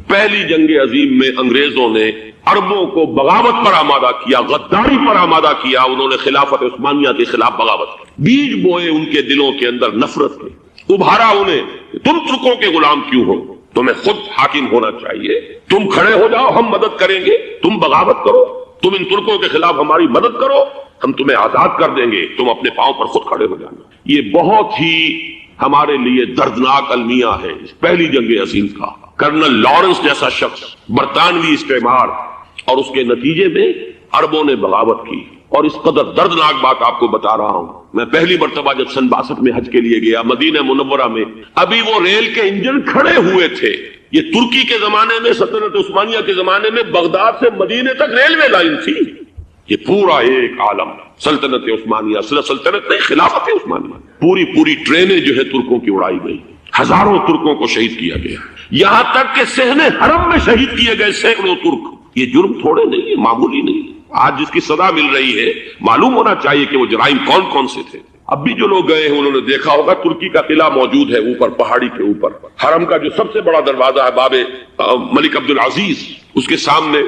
پہلی جنگ عظیم میں انگریزوں نے عربوں کو بغاوت پر آمادہ کیا، غداری پر آمادہ کیا، انہوں نے خلافت عثمانیہ کے خلاف بغاوت کی، بیج بوئے ان کے دلوں کے اندر نفرت کے، ابھارا انہیں تم ترکوں کے غلام کیوں ہو، تمہیں خود حاکم ہونا چاہیے، تم کھڑے ہو جاؤ ہم مدد کریں گے، تم بغاوت کرو، تم ان ترکوں کے خلاف ہماری مدد کرو، ہم تمہیں آزاد کر دیں گے، تم اپنے پاؤں پر خود کھڑے ہو جانا۔ یہ بہت ہی ہمارے لیے دردناک المیہ ہے اس پہلی جنگ عظیم کا۔ کرنل لارنس جیسا شخص، برطانوی استعمار، اور اس کے نتیجے میں عربوں نے بغاوت کی۔ اور اس قدر دردناک بات آپ کو بتا رہا ہوں، میں پہلی مرتبہ جب سن 62 میں حج کے لیے گیا مدینہ منورہ میں، ابھی وہ ریل کے انجن کھڑے ہوئے تھے۔ یہ ترکی کے زمانے میں، سلطنت عثمانیہ کے زمانے میں بغداد سے مدینے تک ریلوے لائن تھی۔ یہ پورا ایک عالم، سلطنت عثمانیہ، سلطنت نہیں خلافت عثمانیہ، پوری ٹرینیں جو ہے ترکوں کی اڑائی گئی، ہزاروں ترکوں کو شہید کیا گیا، یہاں تک کہ صحن حرم میں شہید کیے گئے سینکڑوں ترک۔ یہ جرم تھوڑے نہیں، معمولی نہیں۔ آج جس کی سزا مل رہی ہے، معلوم ہونا چاہیے کہ وہ جرائم کون کون سے تھے۔ اب بھی جو لوگ گئے ہیں انہوں نے دیکھا ہوگا ترکی کا قلعہ موجود ہے اوپر پہاڑی کے اوپر، حرم کا جو سب سے بڑا دروازہ ہے باب ملک عبدالعزیز، اس کے سامنے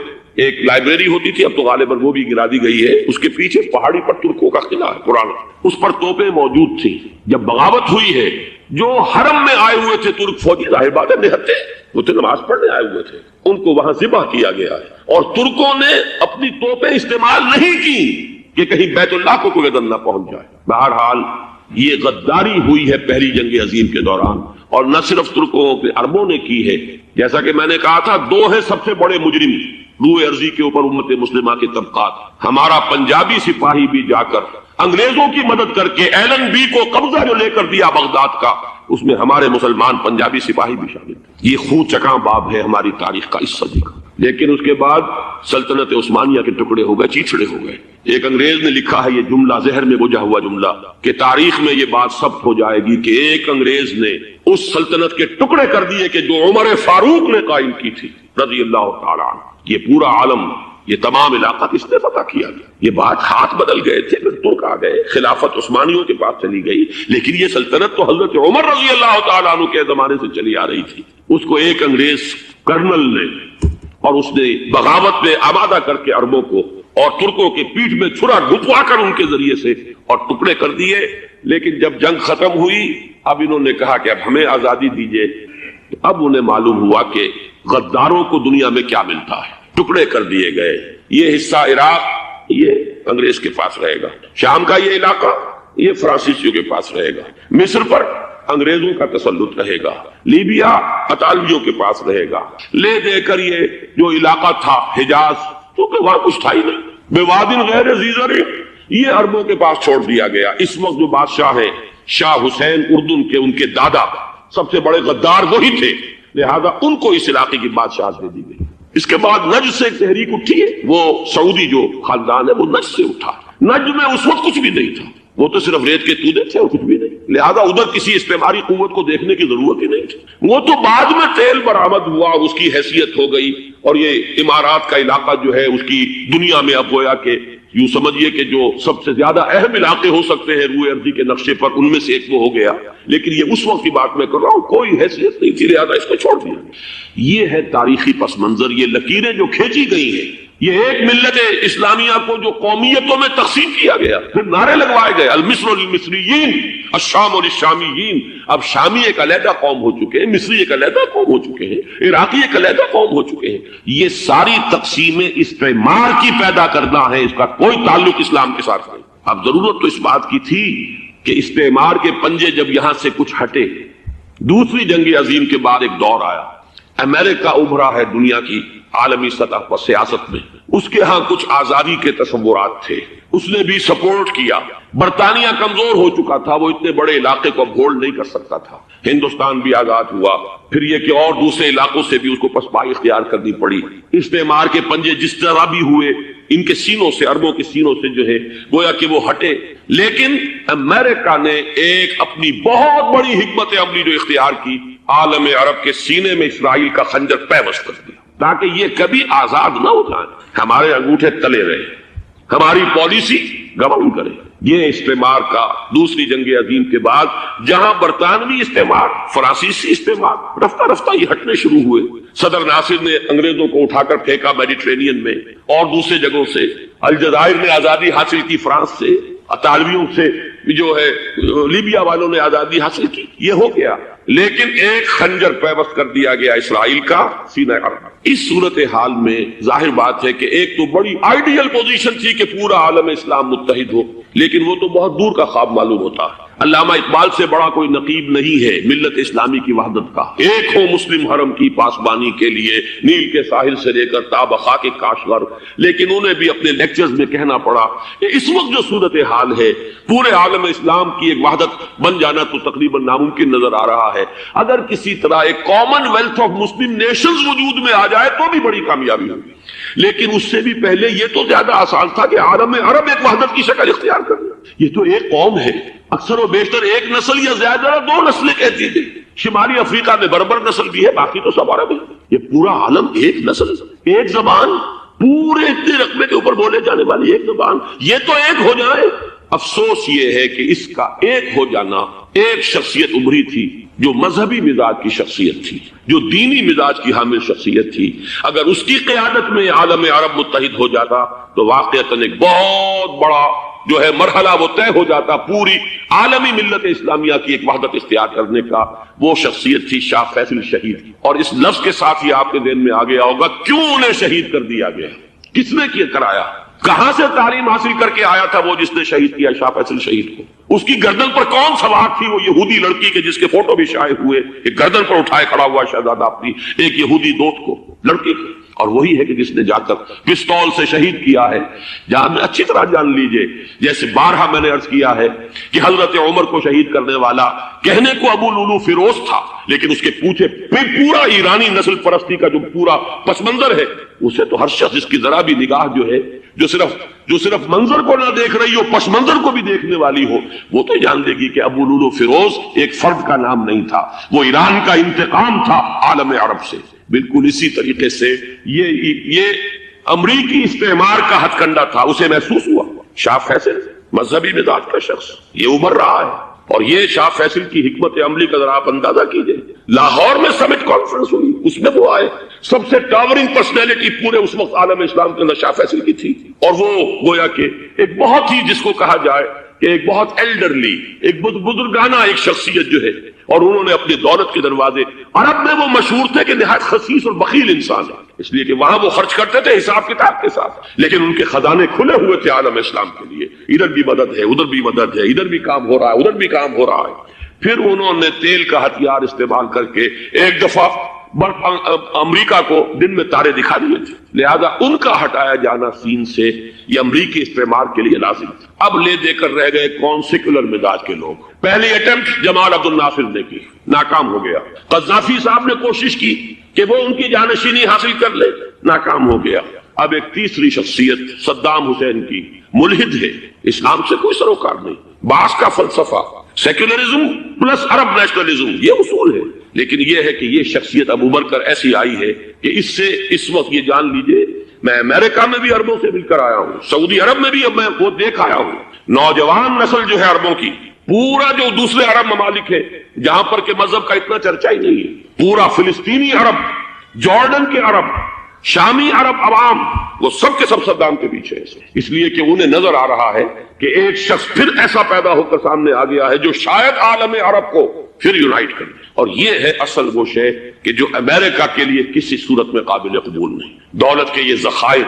ایک لائبریری ہوتی تھی، اب تو غالباً وہ بھی گرا دی گئی ہے، اس کے پیچھے پہاڑی پر ترکوں کا قلعہ ہے پرانا، اس پر توپیں موجود تھیں۔ جب بغاوت ہوئی ہے، جو حرم میں آئے ہوئے تھے ترک فوجی، ظاہر بات ہے نہتے، وہ تو نماز پڑھنے آئے ہوئے تھے، ان کو وہاں ذبح کیا گیا ہے، اور ترکوں نے اپنی توپیں استعمال نہیں کی کہ کہیں بیت اللہ کو کوئی اذن نہ پہنچ جائے۔ بہرحال یہ غداری ہوئی ہے پہلی جنگ عظیم کے دوران، اور نہ صرف ترکوں کے، عربوں نے کی ہے۔ جیسا کہ میں نے کہا تھا، دو ہیں سب سے بڑے مجرم روئے ارضی کے اوپر امت مسلمہ کے طبقات۔ ہمارا پنجابی سپاہی بھی جا کر انگریزوں کی مدد کر کے ایلن بی کو قبضہ جو لے کر دیا بغداد کا، اس میں ہمارے مسلمان پنجابی سپاہی بھی شامل تھے۔ یہ خون چکاں باب ہے ہماری تاریخ کا اس صدی کا۔ لیکن اس کے بعد سلطنت عثمانیہ کے ٹکڑے ہو گئے، چیچڑے ہو گئے۔ ایک انگریز نے لکھا ہے یہ جملہ، ذہن میں بجھا ہوا جملہ، کہ تاریخ میں یہ بات ثبت ہو جائے گی کہ ایک انگریز نے اس سلطنت کے ٹکڑے کر دیے کہ جو عمر فاروق نے قائم کی تھی رضی اللہ تعالی عنہ۔ یہ پورا عالم، یہ تمام علاقہ کس نے فتح کیا گیا؟ یہ بات ہاتھ بدل گئے تھے، پھر ترک آ گئے، خلافت عثمانیوں کے پاس چلی گئی، لیکن یہ سلطنت تو حضرت عمر رضی اللہ تعالیٰ عنہ کے زمانے سے چلی آ رہی تھی۔ اس کو ایک انگریز کرنل نے، اور اس نے بغاوت میں آمادہ کر کے عربوں کو اور ترکوں کے پیٹھ میں چھرا ڈھپوا کر ان کے ذریعے سے اور ٹکڑے کر دیے۔ لیکن جب جنگ ختم ہوئی، اب انہوں نے کہا کہ اب ہمیں آزادی دیجیے۔ اب انہیں معلوم ہوا کہ غداروں کو دنیا میں کیا ملتا ہے، ٹکڑے کر دیے گئے۔ یہ حصہ عراق یہ انگریز کے پاس رہے گا، شام کا یہ علاقہ یہ فرانسیسیوں کے پاس رہے گا، مصر پر انگریزوں کا تسلط رہے گا، لیبیا اطالویوں کے پاس رہے گا، لے دے کر یہ جو علاقہ تھا حجاز، کیونکہ وہاں کچھ تھا ہی نہیں، بوادن غیر ذی زرع، یہ عربوں کے پاس چھوڑ دیا گیا۔ اس وقت جو بادشاہ ہیں شاہ حسین اردن کے، ان کے دادا سب سے بڑے غدار وہی تھے، لہذا ان کو اس علاقے کی بادشاہت دے دی گئی۔ اس کے بعد نجد سے ایک تحریک اٹھی ہے، وہ سعودی جو خاندان ہے وہ نجد سے اٹھا۔ نجد میں اس وقت کچھ بھی نہیں تھا، وہ تو صرف ریت کے تودے تھے اور کچھ بھی نہیں، لہذا ادھر کسی استعماری قوت کو دیکھنے کی ضرورت ہی نہیں تھی۔ وہ تو بعد میں تیل برآمد ہوا اور اس کی حیثیت ہو گئی، اور یہ امارات کا علاقہ جو ہے اس کی دنیا میں اب گویا کہ یوں سمجھیے کہ جو سب سے زیادہ اہم علاقے ہو سکتے ہیں روئے ارضی کے نقشے پر، ان میں سے ایک وہ ہو گیا۔ لیکن یہ اس وقت کی بات میں کر رہا ہوں، کوئی حیثیت نہیں تھی، لہذا اس کو چھوڑ دیا۔ یہ ہے تاریخی پس منظر، یہ لکیریں جو کھینچی گئی ہیں، یہ ایک ملت اسلامیہ کو جو قومیتوں میں تقسیم کیا گیا، پھر نعرے لگوائے گئے المصر للمصریین الشام للشامیین۔ اب شامی ایک علیحدہ قوم ہو چکے ہیں، مصری ایک علیحدہ قوم ہو چکے ہیں، عراقی ایک علیحدہ قوم ہو چکے ہیں۔ یہ ساری تقسیمیں استعمار کی پیدا کرنا ہے، اس کا کوئی تعلق اسلام کے ساتھ نہیں۔ اب ضرورت تو اس بات کی تھی کہ استعمار کے پنجے جب یہاں سے کچھ ہٹے، دوسری جنگ عظیم کے بعد ایک دور آیا، امریکہ ابھرا ہے دنیا کی عالمی سطح پر سیاست میں، اس کے ہاں کچھ آزادی کے تصورات تھے، اس نے بھی سپورٹ کیا۔ برطانیہ کمزور ہو چکا تھا، وہ اتنے بڑے علاقے کو اب ہولڈ نہیں کر سکتا تھا۔ ہندوستان بھی آزاد ہوا، پھر یہ کہ اور دوسرے علاقوں سے بھی اس کو پسپائی اختیار کرنی پڑی۔ استعمار کے پنجے جس طرح بھی ہوئے، ان کے سینوں سے، عربوں کے سینوں سے جو ہے گویا کہ وہ ہٹے، لیکن امریکہ نے ایک اپنی بہت بڑی حکمت عملی جو اختیار کی، عالم عرب کے سینے میں اسرائیل کا خنجر پیوست کر دیا، تاکہ یہ کبھی آزاد نہ ہو جائیں، ہمارے انگوٹھے تلے رہے، ہماری پالیسی گورن کرے۔ یہ استعمار کا دوسری جنگ عظیم کے بعد جہاں برطانوی استعمار، فرانسیسی استعمار رفتہ رفتہ یہ ہٹنے شروع ہوئے، صدر ناصر نے انگریزوں کو اٹھا کر پھینکا میڈیٹرینین میں اور دوسرے جگہوں سے، الجزائر نے آزادی حاصل کی فرانس سے، اطالویوں سے جو ہے لیبیا والوں نے آزادی حاصل کی، یہ ہو گیا، لیکن ایک خنجر پیوست کر دیا گیا اسرائیل کا سینہ عرب۔ اس صورتحال میں ظاہر بات ہے کہ ایک تو بڑی آئیڈیل پوزیشن تھی کہ پورا عالم اسلام متحد ہو، لیکن وہ تو بہت دور کا خواب معلوم ہوتا ہے۔ علامہ اقبال سے بڑا کوئی نقیب نہیں ہے ملت اسلامی کی وحدت کا۔ ایک ہو مسلم حرم کی پاسبانی کے لیے نیل کے ساحل سے لے کر تا بخاک کاشغر، لیکن انہیں بھی اپنے لیکچرز میں کہنا پڑا کہ اس وقت جو صورتحال ہے پورے عالم اسلام کی ایک وحدت بن جانا تو تقریباً ناممکن نظر آ رہا ہے۔ اگر کسی طرح ایک common wealth of Muslim nations وجود میں آ جائے تو بھی بڑی کامیابی ہوگی، لیکن اس سے بھی پہلے یہ تو زیادہ آسان تھا کہ عالم عرب ایک وحدت کی شکل اختیار کر لے۔ یہ تو ایک قوم ہے، اکثر و بیشتر ایک نسل یا زیادہ دو نسلیں کہتی تھی۔ شمالی افریقہ میں بربر نسل بھی ہے، باقی تو سب عرب ہے۔ یہ پورا عالم ایک نسل، ایک زبان، پورے اتنے رقبے کے اوپر بولے جانے والی ایک زبان، یہ تو ایک ہو جائے۔ افسوس یہ ہے کہ اس کا ایک ہو جانا، ایک شخصیت ابھری تھی جو مذہبی مزاج کی شخصیت تھی، جو دینی مزاج کی حامل شخصیت تھی، اگر اس کی قیادت میں عالم عرب متحد ہو جاتا تو واقعتاً ایک بہت بڑا جو ہے مرحلہ وہ طے ہو جاتا پوری عالمی ملت اسلامیہ کی ایک وحدت اختیار کرنے کا۔ وہ شخصیت تھی شاہ فیصل شہید، اور اس لفظ کے ساتھ ہی آپ کے ذہن میں آ گیا ہوگا کیوں انہیں شہید کر دیا گیا، کس نے کیا کرایا، کہاں سے تعلیم حاصل کر کے آیا تھا وہ جس نے شہید کیا شاہ فیصل شہید کو، اس کی گردن پر کون سوار تھی، وہ یہودی لڑکی کے جس کے فوٹو بھی شائع ہوئے، ایک گردن پر اٹھائے کھڑا ہوا شہزادہ اپنی ایک یہودی دوست کو، لڑکی کو، اور وہی ہے کہ جس نے جا کر پستول سے شہید کیا ہے۔ جہاں میں اچھی طرح جان لیجئے، جیسے بارہا میں نے عرض کیا ہے کہ حضرت عمر کو شہید کرنے والا کہنے کو ابو لولو فیروز تھا، لیکن اس کے پیچھے پورا ایرانی نسل پرستی کا جو پورا پس منظر ہے، اسے تو ہر شخص جس کی ذرا بھی نگاہ جو ہے جو صرف منظر کو نہ دیکھ رہی ہو، پس منظر کو بھی دیکھنے والی ہو، وہ تو جان لے گی کہ ابو لولو فیروز ایک فرد کا نام نہیں تھا، وہ ایران کا انتقام تھا عالم عرب سے۔ بالکل اسی طریقے سے یہ امریکی استعمار کا ہتھ کنڈا تھا، اسے محسوس ہوا۔ شاہ فیصل مذہبی مزاج کا شخص یہ ابھر رہا ہے، اور یہ شاہ فیصل کی حکمت عملی کا ذرا آپ اندازہ کیجئے۔ لاہور میں سمٹ کانفرنس ہوئی، اس میں وہ آئے، سب سے ٹاورنگ پرسنالٹی پورے اس وقت عالم اسلام کے اندر شاہ فیصل کی تھی، اور وہ گویا کہ ایک بہت ہی جس کو کہا جائے کہ ایک بہت ایلڈرلی، ایک بزرگانہ ایک شخصیت جو ہے، اور انہوں نے اپنی دولت کے دروازے، عرب میں وہ مشہور تھے کہ نہایت خسیس اور بخیل انسان ہے، اس لیے کہ وہاں وہ خرچ کرتے تھے حساب کتاب کے ساتھ، لیکن ان کے خزانے کھلے ہوئے تھے عالم اسلام کے لیے، ادھر بھی مدد ہے، ادھر بھی مدد ہے، ادھر بھی کام ہو رہا ہے، ادھر بھی کام ہو رہا ہے۔ پھر انہوں نے تیل کا ہتھیار استعمال کر کے ایک دفعہ امریکہ کو دن میں تارے دکھا دیے تھے، لہذا ان کا ہٹایا جانا سین سے یہ امریکی استعمار کے لیے لازم تھا۔ اب لے دے کر رہ گئے کون؟ سیکولر مزاج کے لوگ۔ پہلی اٹیمپٹ جمال عبد الناصر نے کی، ناکام ہو گیا۔ قذافی صاحب نے کوشش کی کہ وہ ان کی جانشینی حاصل کر لے، ناکام ہو گیا۔ اب ایک تیسری شخصیت صدام حسین کی، ملحد ہے، اسلام سے کوئی سروکار نہیں، باس کا فلسفہ، سیکولرزم پلس عرب نیشنلزم، یہ اصول ہے، لیکن یہ ہے کہ یہ شخصیت اب ابھر کر ایسی آئی ہے کہ اس سے اس وقت یہ جان لیجئے، میں امریکہ میں بھی عربوں سے مل کر آیا ہوں، سعودی عرب میں بھی اب میں وہ دیکھ آیا ہوں، نوجوان نسل جو ہے عربوں کی، پورا جو دوسرے عرب ممالک ہے جہاں پر کہ مذہب کا اتنا چرچا ہی نہیں ہے، پورا فلسطینی عرب، جارڈن کے عرب، شامی عرب عوام، وہ سب کے سب صدام کے پیچھے ہے، اس لیے کہ انہیں نظر آ رہا ہے کہ ایک شخص پھر ایسا پیدا ہو کر سامنے آ گیا ہے جو شاید عالم عرب کو پھر یونائٹ کر دے، اور یہ ہے اصل وہ شے کہ جو امریکہ کے لیے کسی صورت میں قابل قبول نہیں۔ دولت کے یہ ذخائر،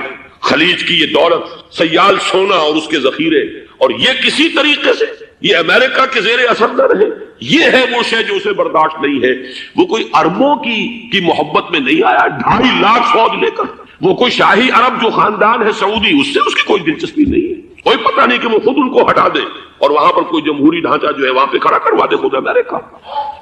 خلیج کی یہ دولت، سیال سونا اور اس کے ذخیرے، اور یہ کسی طریقے سے یہ امریکہ کے زیر اثر نہ رہے، یہ ہے وہ شے جو اسے برداشت نہیں ہے۔ وہ کوئی عربوں کی محبت میں نہیں آیا 2.5 لاکھ فوج لے کر، وہ کوئی شاہی عرب جو خاندان ہے سعودی، اس سے اس کی کوئی دلچسپی نہیں ہے، کوئی پتہ نہیں کہ وہ خود ان کو ہٹا دے اور وہاں پر کوئی جمہوری ڈھانچہ جو ہے وہاں پہ کھڑا کروا دے خود امریکہ۔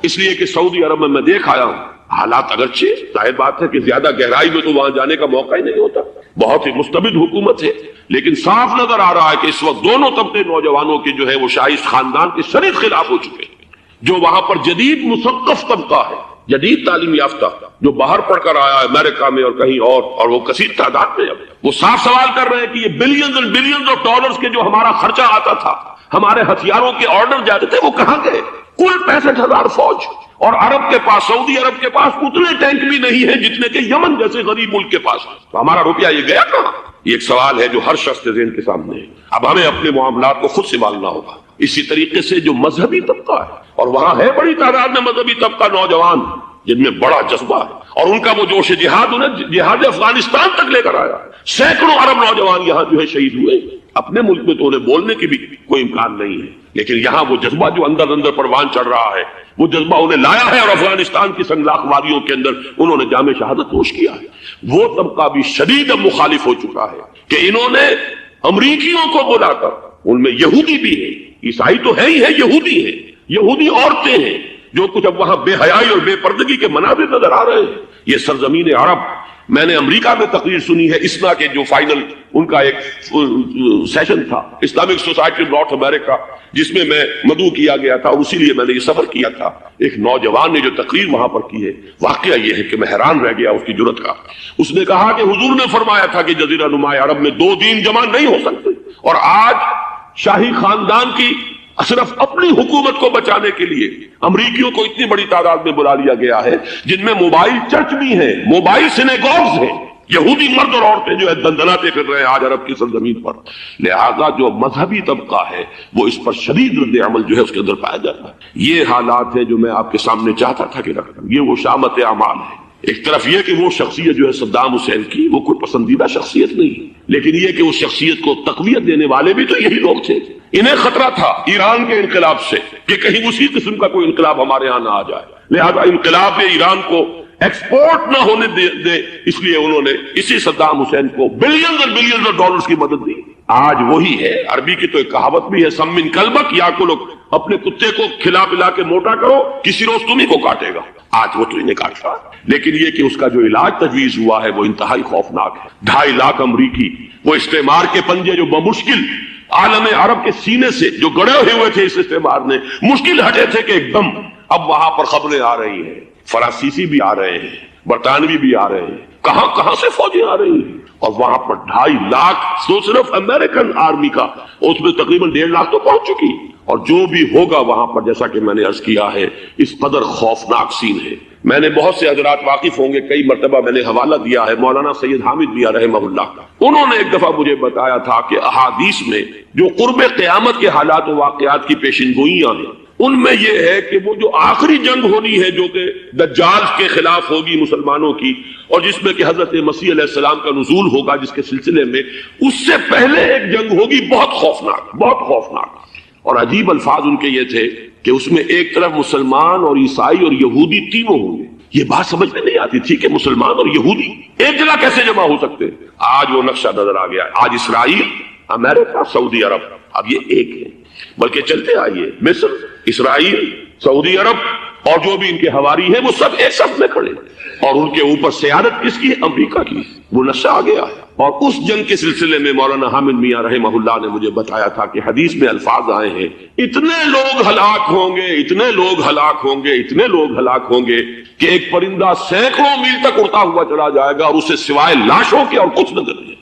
اس لیے کہ سعودی عرب میں دیکھ آیا ہوں، حالات اگرچہ ظاہر بات ہے کہ زیادہ گہرائی میں تو وہاں جانے کا موقع ہی نہیں ہوتا، بہت ہی مستبد حکومت ہے، لیکن صاف نظر آ رہا ہے کہ اس وقت دونوں طبقے نوجوانوں کے جو ہے وہ شاہی خاندان کے شدید خلاف ہو چکے ہیں۔ جو وہاں پر جدید مثقف طبقہ ہے، جدید تعلیم یافتہ جو باہر پڑھ کر آیا ہے امریکہ میں اور کہیں اور وہ کثیر تعداد میں، اب وہ صاف سوال کر رہے ہیں کہ یہ billions and billions of dollars کے جو ہمارا خرچہ آتا تھا، ہمارے ہتھیاروں کے آرڈر جاتے تھے، وہ کہاں گئے؟ کل 65,000 فوج، اور عرب کے پاس، سعودی عرب کے پاس اتنے ٹینک بھی نہیں ہیں جتنے کہ یمن جیسے غریب ملک کے پاس، تو ہمارا روپیہ یہ گیا کہاں؟ یہ ایک سوال ہے جو ہر شخص کے ذہن کے سامنے ہے۔ اب ہمیں اپنے معاملات کو خود سنبھالنا ہوگا۔ اسی طریقے سے جو مذہبی طبقہ ہے، اور وہاں ہے بڑی تعداد میں مذہبی طبقہ، نوجوان جن میں بڑا جذبہ ہے، اور ان کا وہ جوش جہاد انہیں جہاد افغانستان تک لے کر آیا ہے۔ سینکڑوں عرب نوجوان یہاں جو ہے شہید ہوئے۔ اپنے ملک میں تو انہیں بولنے کی بھی کوئی امکان نہیں ہے، لیکن یہاں وہ جذبہ جو اندر اندر پروان چڑھ رہا ہے، وہ جذبہ انہیں لایا ہے، اور افغانستان کی سنگلاخ وادیوں کے اندر انہوں نے جام شہادت نوش کیا ہے۔ وہ طبقہ بھی شدید اب مخالف ہو چکا ہے کہ انہوں نے امریکیوں کو بلا کر، ان میں یہودی بھی ہیں، عیسائی تو ہے ہی ہے، یہودی ہیں، یہودی عورتیں ہیں، جو کچھ اب وہاں بے حیائی اور بے پردگی کے مناظر نظر آ رہے ہیں۔ یہ سرزمین عرب، میں نے امریکہ میں تقریر سنی ہے، اسنا کے جو فائنل ان کا ایک سیشن تھا، اسلامک سوسائٹی نارتھ امریکہ، جس میں میں مدعو کیا گیا تھا، اور اسی لیے میں نے یہ سفر کیا تھا۔ ایک نوجوان نے جو تقریر وہاں پر کی ہے، واقعہ یہ ہے کہ میں حیران رہ گیا اس کی جرأت کا۔ اس نے کہا کہ حضور نے فرمایا تھا کہ جزیرہ نما عرب میں 2 دین جمع نہیں ہو سکتے، اور آج شاہی خاندان کی صرف اپنی حکومت کو بچانے کے لیے امریکیوں کو اتنی بڑی تعداد میں بلا لیا گیا ہے، جن میں موبائل چرچ بھی ہیں، موبائل سینیگوگز ہیں، یہودی مرد اور عورتیں جو ہے دندناتے پھر رہے ہیں آج عرب کی سرزمین پر۔ لہذا جو مذہبی طبقہ ہے وہ اس پر شدید رد عمل جو ہے اس کے اندر پایا جاتا ہے۔ یہ حالات ہیں جو میں آپ کے سامنے چاہتا تھا کہ رکھ دوں۔ یہ وہ شامت اعمال ہے۔ ایک طرف یہ کہ وہ شخصیت جو ہے صدام حسین کی، وہ کوئی پسندیدہ شخصیت نہیں، لیکن یہ کہ اس شخصیت کو تقویت دینے والے بھی تو یہی لوگ تھے۔ انہیں خطرہ تھا ایران کے انقلاب سے کہ کہیں اسی قسم کا کوئی انقلاب ہمارے ہاں نہ آ جائے، لہذا انقلاب ایران کو ایکسپورٹ نہ ہونے دے، اس لیے انہوں نے اسی صدام حسین کو بلینز اور بلینز آف ڈالرز کی مدد دی۔ آج وہی ہے، عربی کی تو ایک کہاوت بھی ہے، سمن کلبک یا کو لوگ، اپنے کتے کو کھلا پلا کے موٹا کرو، کسی روز تمہیں کو کاٹے گا۔ آج وہ تو انہیں کاٹتا، لیکن یہ کہ اس کا جو علاج تجویز ہوا ہے وہ انتہائی خوفناک ہے۔ 2.5 لاکھ امریکی وہ استعمار کے پنجے جو بمشکل عالم عرب کے سینے سے جو گڑے ہوئے تھے اس استعمار نے، مشکل ہٹے تھے کہ ایک دم اب وہاں پر خبریں آ رہی ہیں، فرانسیسی بھی آ رہے ہیں، برطانوی بھی آ رہے ہیں، کہاں کہاں سے فوجیں آ رہی ہیں، اور وہاں پر 2.5 لاکھ تو صرف امریکن آرمی کا، اس میں تقریباً 1.5 لاکھ تو پہنچ چکی، اور جو بھی ہوگا وہاں پر جیسا کہ میں نے عرض کیا ہے اس قدر خوفناک سین ہے۔ میں نے بہت سے حضرات واقف ہوں گے، کئی مرتبہ میں نے حوالہ دیا ہے مولانا سید حامد میاں رحمہ اللہ کا، انہوں نے ایک دفعہ مجھے بتایا تھا کہ احادیث میں جو قرب قیامت کے حالات و واقعات کی پیشن گوئیاں ہیں، ان میں یہ ہے کہ وہ جو آخری جنگ ہونی ہے جو کہ دجال کے خلاف ہوگی مسلمانوں کی، اور جس میں کہ حضرت مسیح علیہ السلام کا نزول ہوگا، جس کے سلسلے میں اس سے پہلے ایک جنگ ہوگی بہت خوفناک، بہت خوفناک۔ اور عجیب الفاظ ان کے یہ تھے کہ اس میں ایک طرف مسلمان اور عیسائی اور یہودی تینوں ہوں گے۔ یہ بات سمجھ میں نہیں آتی تھی کہ مسلمان اور یہودی ایک جگہ کیسے جمع ہو سکتے۔ آج وہ نقشہ نظر آ گیا، آج اسرائیل، امریکہ، سعودی عرب اب یہ ایک ہے، بلکہ چلتے آئیے مصر، اسرائیل، سعودی عرب اور جو بھی ان کے حواری ہیں وہ سب ایک صف میں کھڑے، اور ان کے اوپر سیادت کس کی ہے؟ امریکہ کی۔ وہ نقشہ آ گیا ہے۔ اور اس جنگ کے سلسلے میں مولانا حامد میاں رحمہ اللہ نے مجھے بتایا تھا کہ حدیث میں الفاظ آئے ہیں، اتنے لوگ ہلاک ہوں گے، اتنے لوگ ہلاک ہوں گے، اتنے لوگ ہلاک ہوں گے کہ ایک پرندہ سینکڑوں میل تک اڑتا ہوا چلا جائے گا اور اسے سوائے لاشوں کے اور کچھ نظر نہیں۔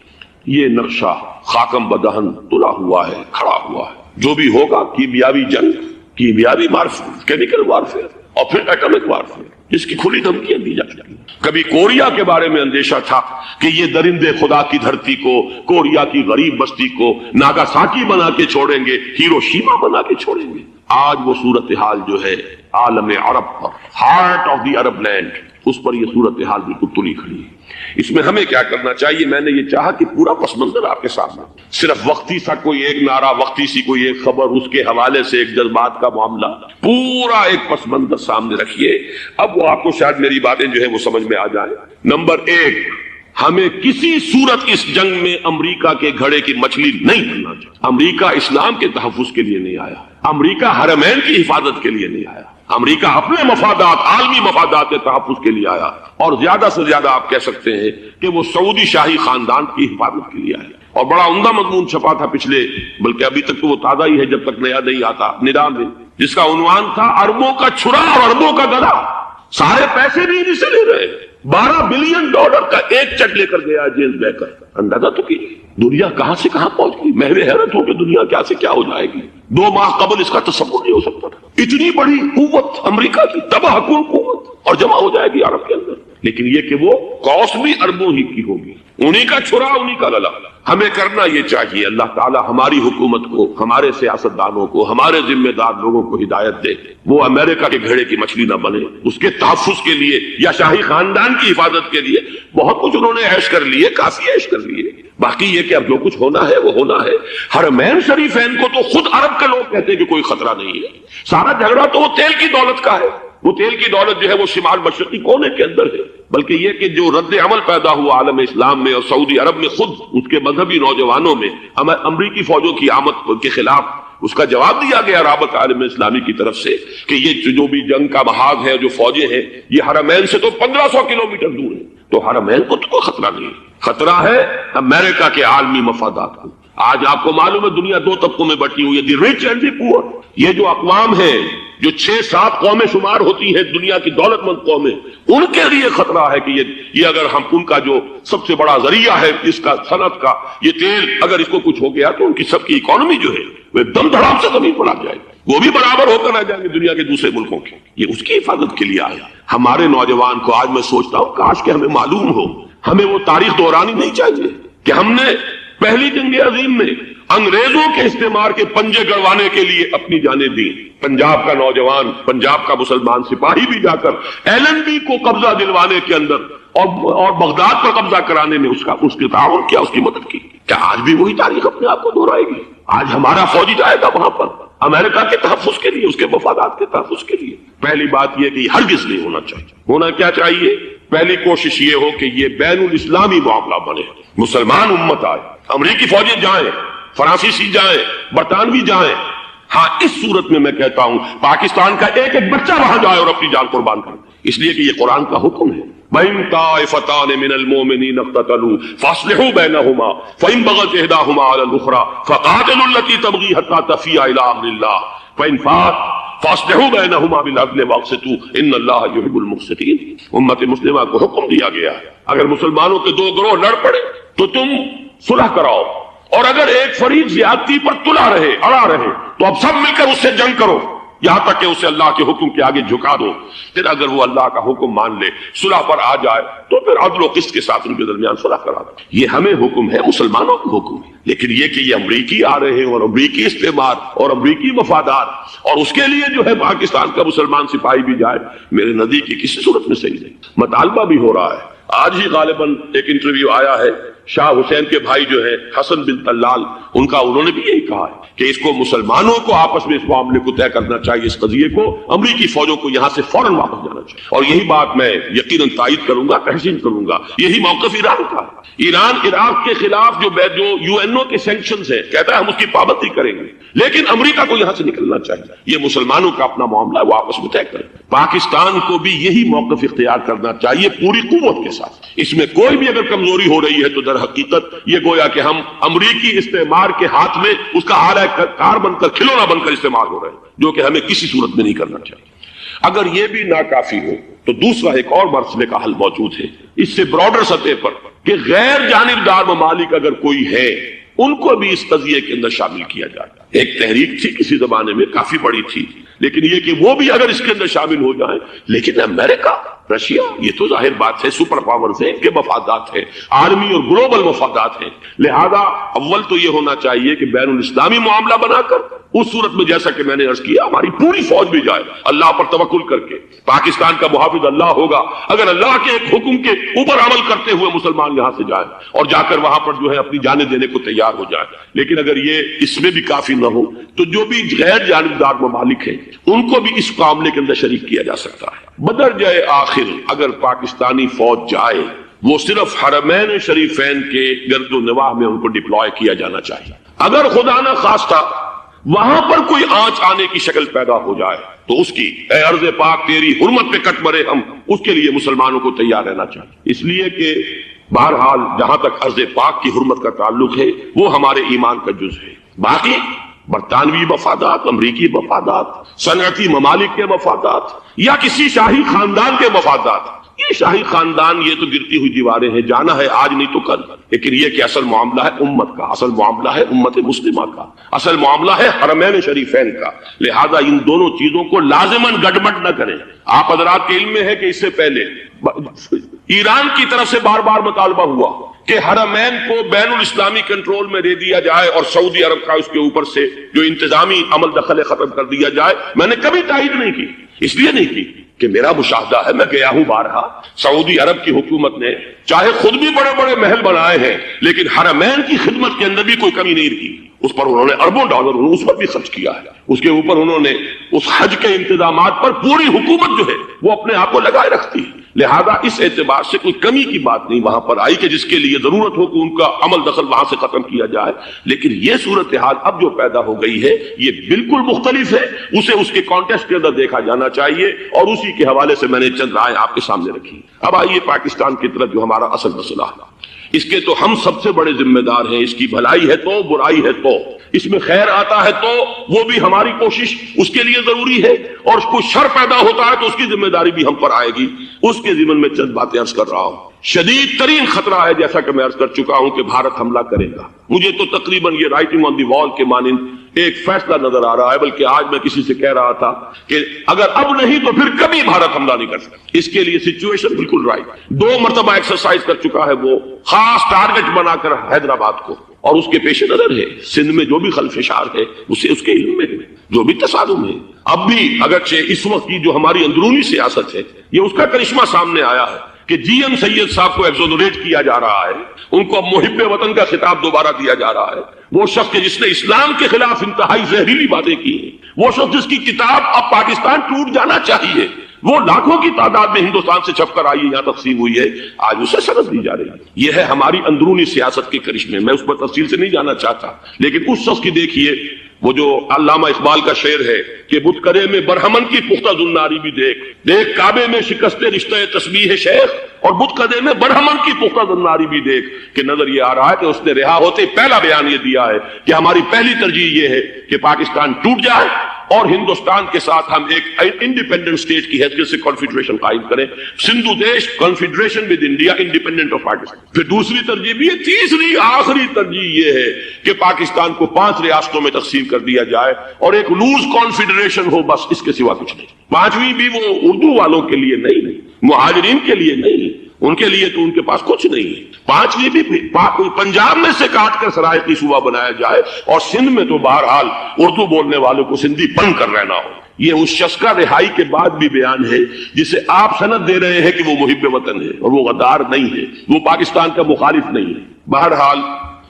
یہ نقشہ خاکم بدہن تلا ہوا ہے، کھڑا ہوا ہے۔ جو بھی ہوگا کیمیاوی جنگ، کیمیاوی وارفیئر، کیمیکل وارفیئر، اور پھر ایٹمک وارفیئر، جس کی کھلی دھمکیاں دی جا چکی۔ کبھی کوریا کے بارے میں اندیشہ تھا کہ یہ درندے خدا کی دھرتی کو، کوریا کی غریب بستی کو ناگاساکی بنا کے چھوڑیں گے، ہیروشیما بنا کے چھوڑیں گے۔ آج وہ صورتحال جو ہے عالم عرب پر، heart of the Arab land, اس پر یہ صورتحال بالکل تلی کھڑی ہے۔ اس میں ہمیں کیا کرنا چاہیے؟ میں نے یہ چاہا کہ پورا پس منظر آپ کے سامنے، صرف وقتی سا کوئی ایک نعرہ، وقتی سی کوئی ایک خبر، اس کے حوالے سے ایک جذبات کا معاملہ، پورا ایک پس منظر سامنے رکھیے۔ اب وہ آپ کو شاید میری باتیں جو ہیں وہ سمجھ میں آ جائیں۔ نمبر 1، ہمیں کسی صورت اس جنگ میں امریکہ کے گھڑے کی مچھلی نہیں بننا چاہیے۔ امریکہ اسلام کے تحفظ کے لیے نہیں آیا، امریکہ حرمین کی حفاظت کے لیے نہیں آیا، امریکہ اپنے مفادات، عالمی مفادات کے تحفظ کے لیے آیا، اور زیادہ سے زیادہ آپ کہہ سکتے ہیں کہ وہ سعودی شاہی خاندان کی حفاظت کے لیے آیا۔ اور بڑا عمدہ مضمون چھپا تھا پچھلے، بلکہ ابھی تک تو وہ تازہ ہی ہے جب تک نیا نہیں آتا، ندا میں، جس کا عنوان تھا اربوں کا چھرا اور اربوں کا گدا۔ سارے پیسے بھی انہیں سے لے رہے ہیں. $12 بلین کا ایک چیک لے کر گیا جیمز بیکر. اندازہ تو کیجیے دنیا کہاں سے کہاں پہنچ گئی. محو حیرت ہو کہ دنیا کیا سے کیا ہو جائے گی. 2 ماہ قبل اس کا تصور نہیں ہو سکتا تھا. اتنی بڑی قوت امریکہ کی تباہ کن قوت اور جمع ہو جائے گی عرب کے اندر. لیکن یہ کہ وہ کاسٹ بھی اربوں ہی کی ہوگی. انہی کا چھرا انہی کا للا. ہمیں کرنا یہ چاہیے اللہ تعالی ہماری حکومت کو, ہمارے سیاستدانوں کو, ہمارے ذمہ دار لوگوں کو ہدایت دے. وہ امریکہ کے گھڑے کی مچھلی نہ بنے. اس کے تحفظ کے لیے یا شاہی خاندان کی حفاظت کے لیے بہت کچھ انہوں نے عیش کر لیے, کافی عیش کر لیے. باقی یہ کہ اب جو کچھ ہونا ہے وہ ہونا ہے. حرمین شریفین کو تو خود عرب کے لوگ کہتے ہیں کہ کوئی خطرہ نہیں ہے. سارا جھگڑا تو وہ تیل کی دولت کا ہے. وہ تیل کی دولت جو ہے وہ شمال مشرقی کونے کے اندر ہے. بلکہ یہ کہ جو رد عمل پیدا ہوا عالم اسلام میں اور سعودی عرب میں, خود اس کے مذہبی نوجوانوں میں امریکی فوجوں کی آمد کے خلاف اس کا جواب دیا گیا رابطہ عالم اسلامی کی طرف سے کہ یہ جو بھی جنگ کا محاذ ہے, جو فوجیں ہیں, یہ حرمین سے تو 1500 کلومیٹر دور ہے. تو حرمین کو تو کوئی خطرہ نہیں. خطرہ ہے امریکہ کے عالمی مفادات کو. آج آپ کو معلوم ہے دنیا 2 طبقوں میں بٹی ہوئی ہے, دی رچ اینڈ دی پور. یہ جو اقوام ہیں, جو 6-7 قومیں شمار ہوتی ہیں دنیا کی دولت مند قومیں, ان کے لیے خطرہ ہے کہ یہ اگر ہم ان کا جو سب سے بڑا ذریعہ ہے اس کا صنعت کا یہ تیل, اگر اس کو کچھ ہو گیا تو ان کی سب کی اکانومی جو ہے وہ دم دھڑام سے زمین پر آ جائے گی. وہ بھی برابر ہو کر آ جائیں گے دنیا کے دوسرے ملکوں کے. یہ اس کی حفاظت کے لیے آیا. ہمارے نوجوان کو آج میں سوچتا ہوں کاش کہ ہمیں معلوم ہو, ہمیں وہ تاریخ دہرانی نہیں چاہیے کہ ہم نے پہلی جنگ عظیم میں انگریزوں کے استعمار کے پنجے گڑوانے کے لیے اپنی جانیں دی. پنجاب کا نوجوان, پنجاب کا مسلمان سپاہی بھی جا کر ایلن بی کو قبضہ دلوانے کے اندر اور بغداد پر قبضہ کرانے میں اس کے تعاون کیا, اس کی مدد کی. کیا آج بھی وہی تاریخ اپنے آپ کو دہرائے گی؟ آج ہمارا فوجی جائے گا وہاں پر امریکہ کے تحفظ کے لیے, اس کے مفادات کے تحفظ کے لیے. پہلی بات یہ کہ یہ ہرگز نہیں ہونا چاہیے. ہونا کیا چاہیے؟ پہلی کوشش یہ ہو کہ یہ بین الاسلامی معاملہ بنے, مسلمان امت آئے, امریکی فوجیں جائیں, فرانسیسی جائیں, برطانوی جائیں. ہاں اس صورت میں کہتا ہوں پاکستان کا ایک ایک بچہ وہاں جائے اور اپنی جان قربان کرے, اس لیے کہ یہ قرآن کا حکم ہے. بَإِن طَائِفَتَانِ مِنَ الْمُؤْمِنِينَ اقْتَتَلُوا فَأَصْلِحُوا بَيْنَهُمَا فَإِن بَغَتْ إِحْدَاهُمَا عَلَى الْأُخْرَى فَقَاتِلُوا الَّتِي تَبْغِي حَتَّى تَفِيءَ إِلَى أَمْرِ اللَّهِ فَإِن فَاءَتْ فَأَصْلِحُوا بَيْنَهُمَا بِالْعَدْلِ وَأَقْسِطُوا إِنَّ اللَّهَ يُحِبُّ الْمُقْسِطِينَ. امت مسلمہ کو حکم دیا گیا ہے اگر مسلمانوں کے 2 گروہ لڑ پڑے تو تم صلح کراؤ, اور اگر ایک فریق زیادتی پر تلا رہے, اڑا رہے, تو اب سب مل کر اس سے جنگ کرو یہاں تک کہ اسے اللہ کے حکم کے آگے جھکا دو. پھر اگر وہ اللہ کا حکم مان لے, صلح پر آ جائے, تو پھر عدل و قسط کے ساتھ ان کے درمیان صلح کرا دو. یہ ہمیں حکم ہے, مسلمانوں کو حکم ہے. لیکن یہ کہ یہ امریکی آ رہے ہیں اور امریکی استعمار اور امریکی مفادات, اور اس کے لیے جو ہے پاکستان کا مسلمان سپاہی بھی جائے, میرے نزدیک کی کسی صورت میں صحیح نہیں. مطالبہ بھی ہو رہا ہے. آج ہی غالباً ایک انٹرویو آیا ہے شاہ حسین کے بھائی جو ہے حسن بن طلال, انہوں نے بھی یہی کہا ہے کہ اس کو مسلمانوں کو آپس میں اس معاملے کو طے کرنا چاہیے, اس قضیے کو امریکی فوجوں کو یہاں سے فوراً واپس جانا چاہیے. اور یہی بات میں یقیناً تائید کروں گا, تحسین کروں گا. یہی موقف ایران کا. ایران عراق کے خلاف جو UN کے سینکشنز ہیں, کہتا ہے ہم اس کی پابندی کریں گے, لیکن امریکہ کو یہاں سے نکلنا چاہیے. یہ مسلمانوں کا اپنا معاملہ ہے, وہ آپس میں طے کریں. پاکستان کو بھی یہی موقف اختیار کرنا چاہیے پوری قوت کے ساتھ. اس میں کوئی بھی اگر کمزوری ہو رہی ہے تو در حقیقت یہ گویا کہ ہم امریکی استعمار کے ہاتھ میں اس کا آلہ کار بن کر, کھلونا بن کر استعمال ہو رہے ہیں, جو کہ ہمیں کسی صورت میں نہیں کرنا چاہیے. اگر یہ بھی ناکافی ہو تو دوسرا ایک اور مسئلے کا حل موجود ہے اس سے براڈر سطح پر, کہ غیر جانبدار ممالک اگر کوئی ہے ان کو بھی اس قضیے کے اندر شامل کیا جائے. ایک تحریک تھی کسی زمانے میں, کافی بڑی تھی, لیکن یہ کہ وہ بھی اگر اس کے اندر شامل ہو جائیں. لیکن امریکہ, رشیا, یہ تو ظاہر بات ہے سپر پاورز ہیں, ان کے مفادات ہیں, عالمی اور گلوبل مفادات ہیں. لہذا اول تو یہ ہونا چاہیے کہ بین الاسلامی معاملہ بنا کر, اس صورت میں جیسا کہ میں نے عرض کیا ہماری پوری فوج بھی جائے اللہ پر توکل کر کے. پاکستان کا محافظ اللہ ہوگا. اگر اللہ کے ایک حکم کے اوپر عمل کرتے ہوئے مسلمان یہاں سے جائیں اور جا کر وہاں پر جو ہے اپنی جانیں دینے کو تیار ہو جائیں. لیکن اگر یہ اس میں بھی کافی نہ ہو تو جو بھی غیر جانبدار ممالک ہیں ان کو بھی اس معاملے کے اندر شریک کیا جا سکتا ہے. بدرجہ آخر اگر پاکستانی فوج جائے, وہ صرف حرمین شریفین کے گرد و نواح میں ان کو ڈپلوائے کیا جانا چاہیے. اگر خدا نہ خواستہ وہاں پر کوئی آنچ آنے کی شکل پیدا ہو جائے تو اس کی, اے ارض پاک تیری حرمت پہ کٹ مرے ہم, اس کے لیے مسلمانوں کو تیار رہنا چاہیے. اس لیے کہ بہرحال جہاں تک ارض پاک کی حرمت کا تعلق ہے وہ ہمارے ایمان کا جز ہے. باقی برطانوی مفادات، امریکی مفادات، صنعتی ممالک کے مفادات، یا کسی شاہی خاندان کے مفادات؟ یہ شاہی خاندان، یہ تو گرتی ہوئی دیواریں ہیں، جانا ہے آج نہیں تو کل، لیکن یہ کہ اصل معاملہ ہے امت کا، اصل معاملہ ہے امت مسلمہ کا، اصل معاملہ ہے حرمین شریفین کا۔ لہذا ان دونوں چیزوں کو لازماً گڑبڑ نہ کریں۔ آپ حضرات کے علم میں ہے کہ اس سے پہلے ایران کی طرف سے بار بار مطالبہ ہوا کہ حرمین کو بین الاسلامی کنٹرول میں دے دیا جائے اور سعودی عرب کا اس کے اوپر سے جو انتظامی عمل دخل ختم کر دیا جائے۔ میں نے کبھی تائید نہیں کی، اس لیے نہیں کی کہ میرا مشاہدہ ہے، میں گیا ہوں بارہا، سعودی عرب کی حکومت نے چاہے خود بھی بڑے بڑے محل بنائے ہیں لیکن حرمین کی خدمت کے اندر بھی کوئی کمی نہیں رکھی، اس پر انہوں نے اربوں ڈالر اس پر بھی خرچ کیا ہے، اس کے اوپر انہوں نے اس حج کے انتظامات پر پوری حکومت جو ہے وہ اپنے آپ کو لگائے رکھتی ہے۔ لہذا اس اعتبار سے کوئی کمی کی بات نہیں وہاں پر آئی کہ جس کے لیے ضرورت ہو کہ ان کا عمل دخل وہاں سے ختم کیا جائے، لیکن یہ صورتحال اب جو پیدا ہو گئی ہے یہ بالکل مختلف ہے، اسے اس کے کانٹیکسٹ کے اندر دیکھا جانا چاہیے، اور اسی کے حوالے سے میں نے چند رائے آپ کے سامنے رکھی۔ اب آئیے پاکستان کی طرف، جو ہمارا اصل مسئلہ ہے، اس کے تو ہم سب سے بڑے ذمہ دار ہیں، اس کی بھلائی ہے تو، برائی ہے تو، اس میں خیر آتا ہے تو وہ بھی ہماری کوشش اس کے لیے ضروری ہے، اور کوئی شر پیدا ہوتا ہے تو اس کی ذمہ داری بھی ہم پر آئے گی۔ اس کے ضمن میں چند باتیں عرض کر رہا ہوں۔ شدید ترین خطرہ ہے، جیسا کہ میں عرض کر چکا ہوں، کہ بھارت حملہ کرے گا۔ مجھے تو تقریباً یہ رائٹنگ آن دی وال کے مانند ایک فیصلہ نظر آ رہا ہے، بلکہ آج میں کسی سے کہہ رہا تھا کہ اگر اب نہیں تو پھر کبھی بھارت حملہ نہیں کر سکتا۔ اس کے لیے سچویشن بالکل رائٹ، 2 مرتبہ ایکسرسائز کر چکا ہے، وہ خاص ٹارگٹ بنا کر حیدرآباد کو، اور اس کے پیش نظر ہے سندھ میں جو بھی خلفشار ہے اسے اس کے علم میں ہے، جو بھی تصادم ہے۔ اب بھی اگرچہ اس وقت کی جو ہماری اندرونی سیاست ہے یہ اس کا کرشمہ سامنے آیا ہے کہ جی ایم سید صاحب کو ایگزونریٹ کیا جا رہا ہے، ان کو محب وطن کا خطاب دوبارہ دیا جا رہا ہے۔ وہ شخص جس نے اسلام کے خلاف انتہائی زہریلی باتیں کی ہیں، وہ شخص جس کی کتاب اب پاکستان ٹوٹ جانا چاہیے، وہ لاکھوں کی تعداد میں ہندوستان سے چھپ کر آئی ہے، یہاں تقسیم ہوئی ہے، آج اسے سند دی جا رہی ہے۔ یہ ہے ہماری اندرونی سیاست کے کرشمے، میں اس پر تفصیل سے نہیں جانا چاہتا، لیکن اس شخص کی دیکھیے، وہ جو علامہ اقبال کا شعر ہے کہ بت کرے میں برہمن کی پختہ زناری بھی دیکھ، دیکھ کعبے میں شکست رشتہ تسبیح شیخ، اور بت قدے میں برہمن کی پختہ زناری بھی دیکھ، کہ نظر یہ آ رہا ہے کہ اس نے رہا ہوتے پہلا بیان یہ دیا ہے کہ ہماری پہلی ترجیح یہ ہے کہ پاکستان ٹوٹ جائے اور ہندوستان کے ساتھ ہم ایک انڈیپینڈنٹ اسٹیٹ کی حیثیت سے کانفیڈریشن قائم کریں، سندھو دیش confederation with India independent of Pakistan. پھر دوسری ترجیح بھی ہے، تیسری آخری ترجیح یہ ہے کہ پاکستان کو 5 ریاستوں میں تقسیم کر دیا جائے اور ایک لوز کانفیڈریشن ہو، بس اس کے سوا کچھ نہیں۔ 5ویں بھی وہ اردو والوں کے لیے نہیں، مہاجرین کے لیے نہیں، ان کے لیے تو ان کے پاس کچھ نہیں ہے۔ 5ویں بھی پنجاب میں سے کاٹ کر سرائیکی صوبہ بنایا جائے، اور سندھ میں تو بہرحال اردو بولنے والوں کو سندھی بن کر رہنا ہو۔ یہ اس شخص کا رہائی کے بعد بھی بیان ہے جسے آپ سند دے رہے ہیں کہ وہ محب وطن ہے، اور وہ غدار نہیں ہے، وہ پاکستان کا مخالف نہیں ہے۔ بہرحال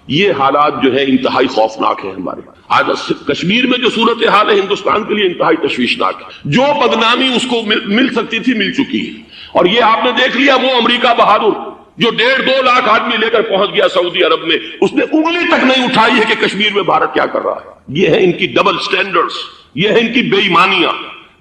یہ حالات جو ہے انتہائی خوفناک ہیں ہمارے۔ آج کشمیر میں جو صورتحال ہے ہندوستان کے لیے انتہائی تشویشناک ہے، جو بدنامی اس کو مل سکتی تھی مل چکی ہے، اور یہ آپ نے دیکھ لیا، وہ امریکہ بہادر جو 1.5-2 لاکھ آدمی لے کر پہنچ گیا سعودی عرب میں، اس نے انگلی تک نہیں اٹھائی ہے کہ کشمیر میں بھارت کیا کر رہا ہے۔ یہ ہے ان کی ڈبل سٹینڈرڈز، یہ ہے ان کی بے ایمانیاں